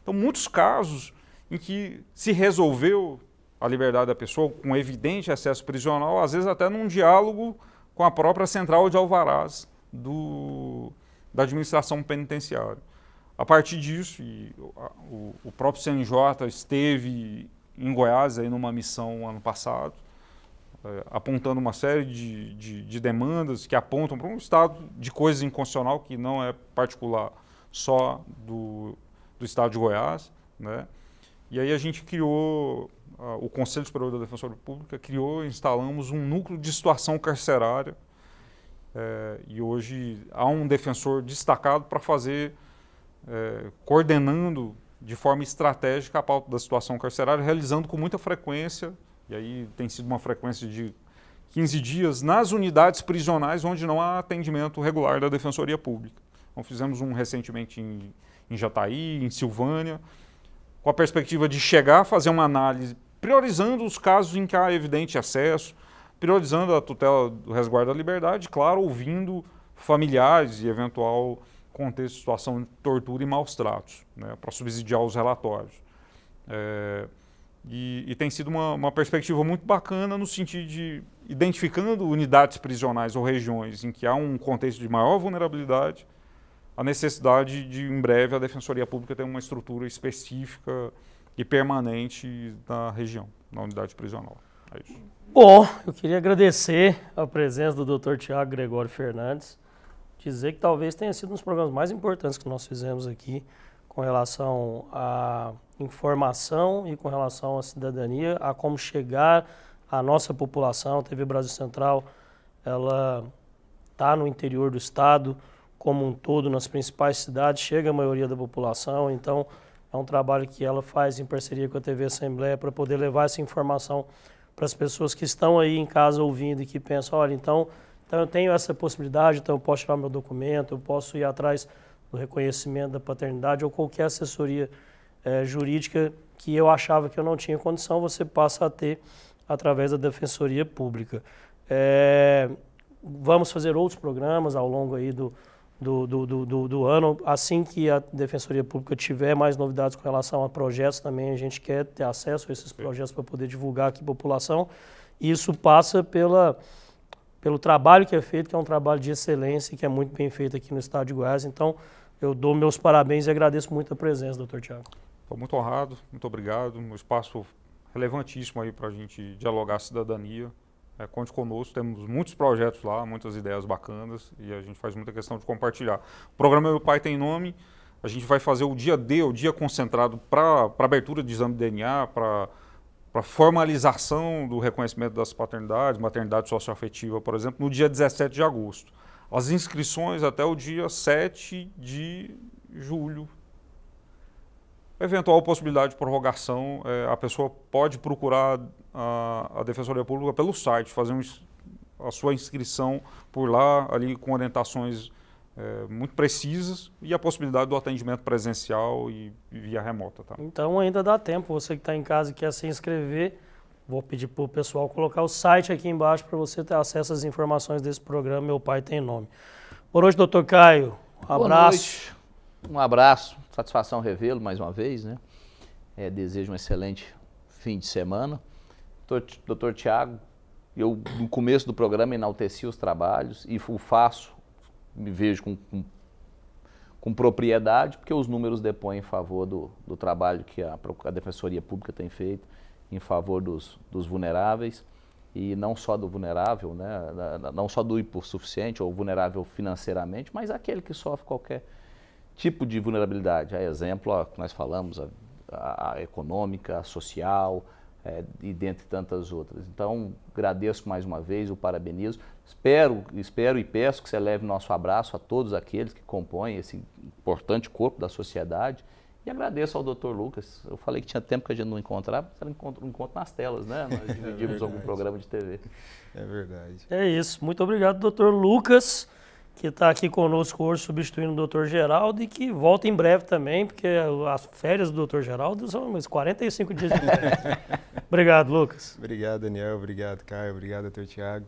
Então, muitos casos em que se resolveu a liberdade da pessoa com evidente excesso prisional, às vezes até num diálogo com a própria central de alvarás da administração penitenciária. A partir disso, o próprio CNJ esteve em Goiás aí numa missão ano passado, apontando uma série de demandas que apontam para um estado de coisa inconstitucional que não é particular só do estado de Goiás, né? E aí a gente criou, o Conselho Superior da Defensoria Pública instalamos um núcleo de situação carcerária, e hoje há um defensor destacado para fazer, coordenando de forma estratégica a pauta da situação carcerária, realizando com muita frequência, e aí tem sido uma frequência de 15 dias, nas unidades prisionais onde não há atendimento regular da Defensoria Pública. Então fizemos um recentemente em Jataí, em Silvânia, com a perspectiva de chegar, fazer uma análise, priorizando os casos em que há evidente acesso, priorizando a tutela do resguardo da liberdade, claro, ouvindo familiares e eventual contexto de situação de tortura e maus tratos, né, para subsidiar os relatórios. E tem sido uma perspectiva muito bacana no sentido de, identificando unidades prisionais ou regiões em que há um contexto de maior vulnerabilidade, a necessidade de, em breve, a Defensoria Pública ter uma estrutura específica e permanente na região, na unidade prisional. É isso. Bom, eu queria agradecer a presença do Dr. Tiago Gregório Fernandes, dizer que talvez tenha sido um dos programas mais importantes que nós fizemos aqui com relação à informação e com relação à cidadania, a como chegar à nossa população. A TV Brasil Central, ela está no interior do estado, como um todo, nas principais cidades, chega a maioria da população, então é um trabalho que ela faz em parceria com a TV Assembleia para poder levar essa informação para as pessoas que estão aí em casa ouvindo e que pensam, olha, então eu tenho essa possibilidade, então eu posso tirar meu documento, eu posso ir atrás do reconhecimento da paternidade ou qualquer assessoria jurídica que eu achava que eu não tinha condição, você passa a ter através da Defensoria Pública. Vamos fazer outros programas ao longo aí do ano. Assim que a Defensoria Pública tiver mais novidades com relação a projetos também, a gente quer ter acesso a esses projetos para poder divulgar aqui a população. E isso passa pelo trabalho que é feito, que é um trabalho de excelência e que é muito bem feito aqui no estado de Goiás. Então, eu dou meus parabéns e agradeço muito a presença, doutor Tiago. Estou muito honrado, muito obrigado. Um espaço relevantíssimo aí para a gente dialogar a cidadania. Conte conosco, temos muitos projetos lá, muitas ideias bacanas e a gente faz muita questão de compartilhar. O programa Meu Pai Tem Nome, a gente vai fazer o dia D, o dia concentrado para abertura de exame de DNA, para formalização do reconhecimento das paternidades, maternidade socioafetiva, por exemplo, no dia 17 de agosto. As inscrições até o dia 7 de julho. Eventual possibilidade de prorrogação, a pessoa pode procurar a Defensoria Pública pelo site, fazer a sua inscrição por lá, ali com orientações muito precisas e a possibilidade do atendimento presencial e via remota. Tá? Então ainda dá tempo, você que está em casa e quer se inscrever, vou pedir para o pessoal colocar o site aqui embaixo para você ter acesso às informações desse programa Meu Pai Tem Nome. Boa noite, doutor Caio. Um abraço. Boa noite. Um abraço, satisfação revê-lo mais uma vez, né? Desejo um excelente fim de semana. Doutor Tiago, eu no começo do programa enalteci os trabalhos e o faço, me vejo com propriedade, porque os números depõem em favor do trabalho que a Defensoria Pública tem feito em favor dos vulneráveis, e não só do vulnerável, né, não só do hipossuficiente ou vulnerável financeiramente, mas aquele que sofre qualquer tipo de vulnerabilidade. A exemplo, nós falamos, a econômica, a social, e dentre tantas outras. Então, agradeço mais uma vez, o parabenizo. Espero e peço que você leve nosso abraço a todos aqueles que compõem esse importante corpo da sociedade. E agradeço ao Dr. Lucas. Eu falei que tinha tempo que a gente não encontrava, mas era um encontro nas telas, né? Nós dividimos algum programa de TV. É verdade. É isso. Muito obrigado, Dr. Lucas, que está aqui conosco hoje, substituindo o Dr. Geraldo, e que volta em breve também, porque as férias do Dr. Geraldo são uns 45 dias de férias. Obrigado, Lucas. Obrigado, Daniel. Obrigado, Caio. Obrigado, Dr. Tiago.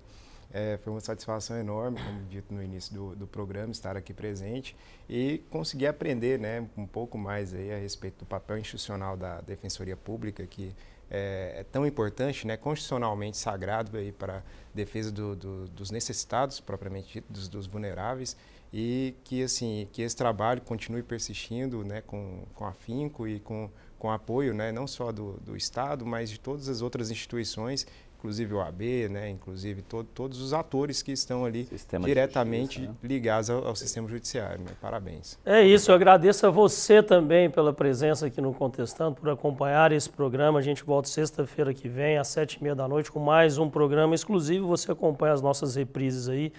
Foi uma satisfação enorme, como dito no início do programa, estar aqui presente e conseguir aprender, né, um pouco mais aí a respeito do papel institucional da Defensoria Pública, que é tão importante, né, constitucionalmente sagrado aí para a defesa dos necessitados, propriamente dito, dos vulneráveis, e que, assim, que esse trabalho continue persistindo, né, com afinco e com apoio, né, não só do Estado, mas de todas as outras instituições, inclusive o AB, né, inclusive todos os atores que estão ali diretamente ligados ao sistema judiciário. Né? Parabéns. É isso, eu agradeço a você também pela presença aqui no Contestando, por acompanhar esse programa. A gente volta sexta-feira que vem, às 19h30 com mais um programa exclusivo. Você acompanha as nossas reprises aí,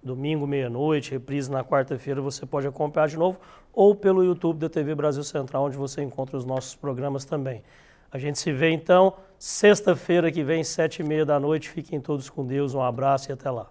domingo, meia-noite, reprise na quarta-feira, você pode acompanhar de novo, ou pelo YouTube da TV Brasil Central, onde você encontra os nossos programas também. A gente se vê então sexta-feira que vem, 19h30. Fiquem todos com Deus, um abraço e até lá.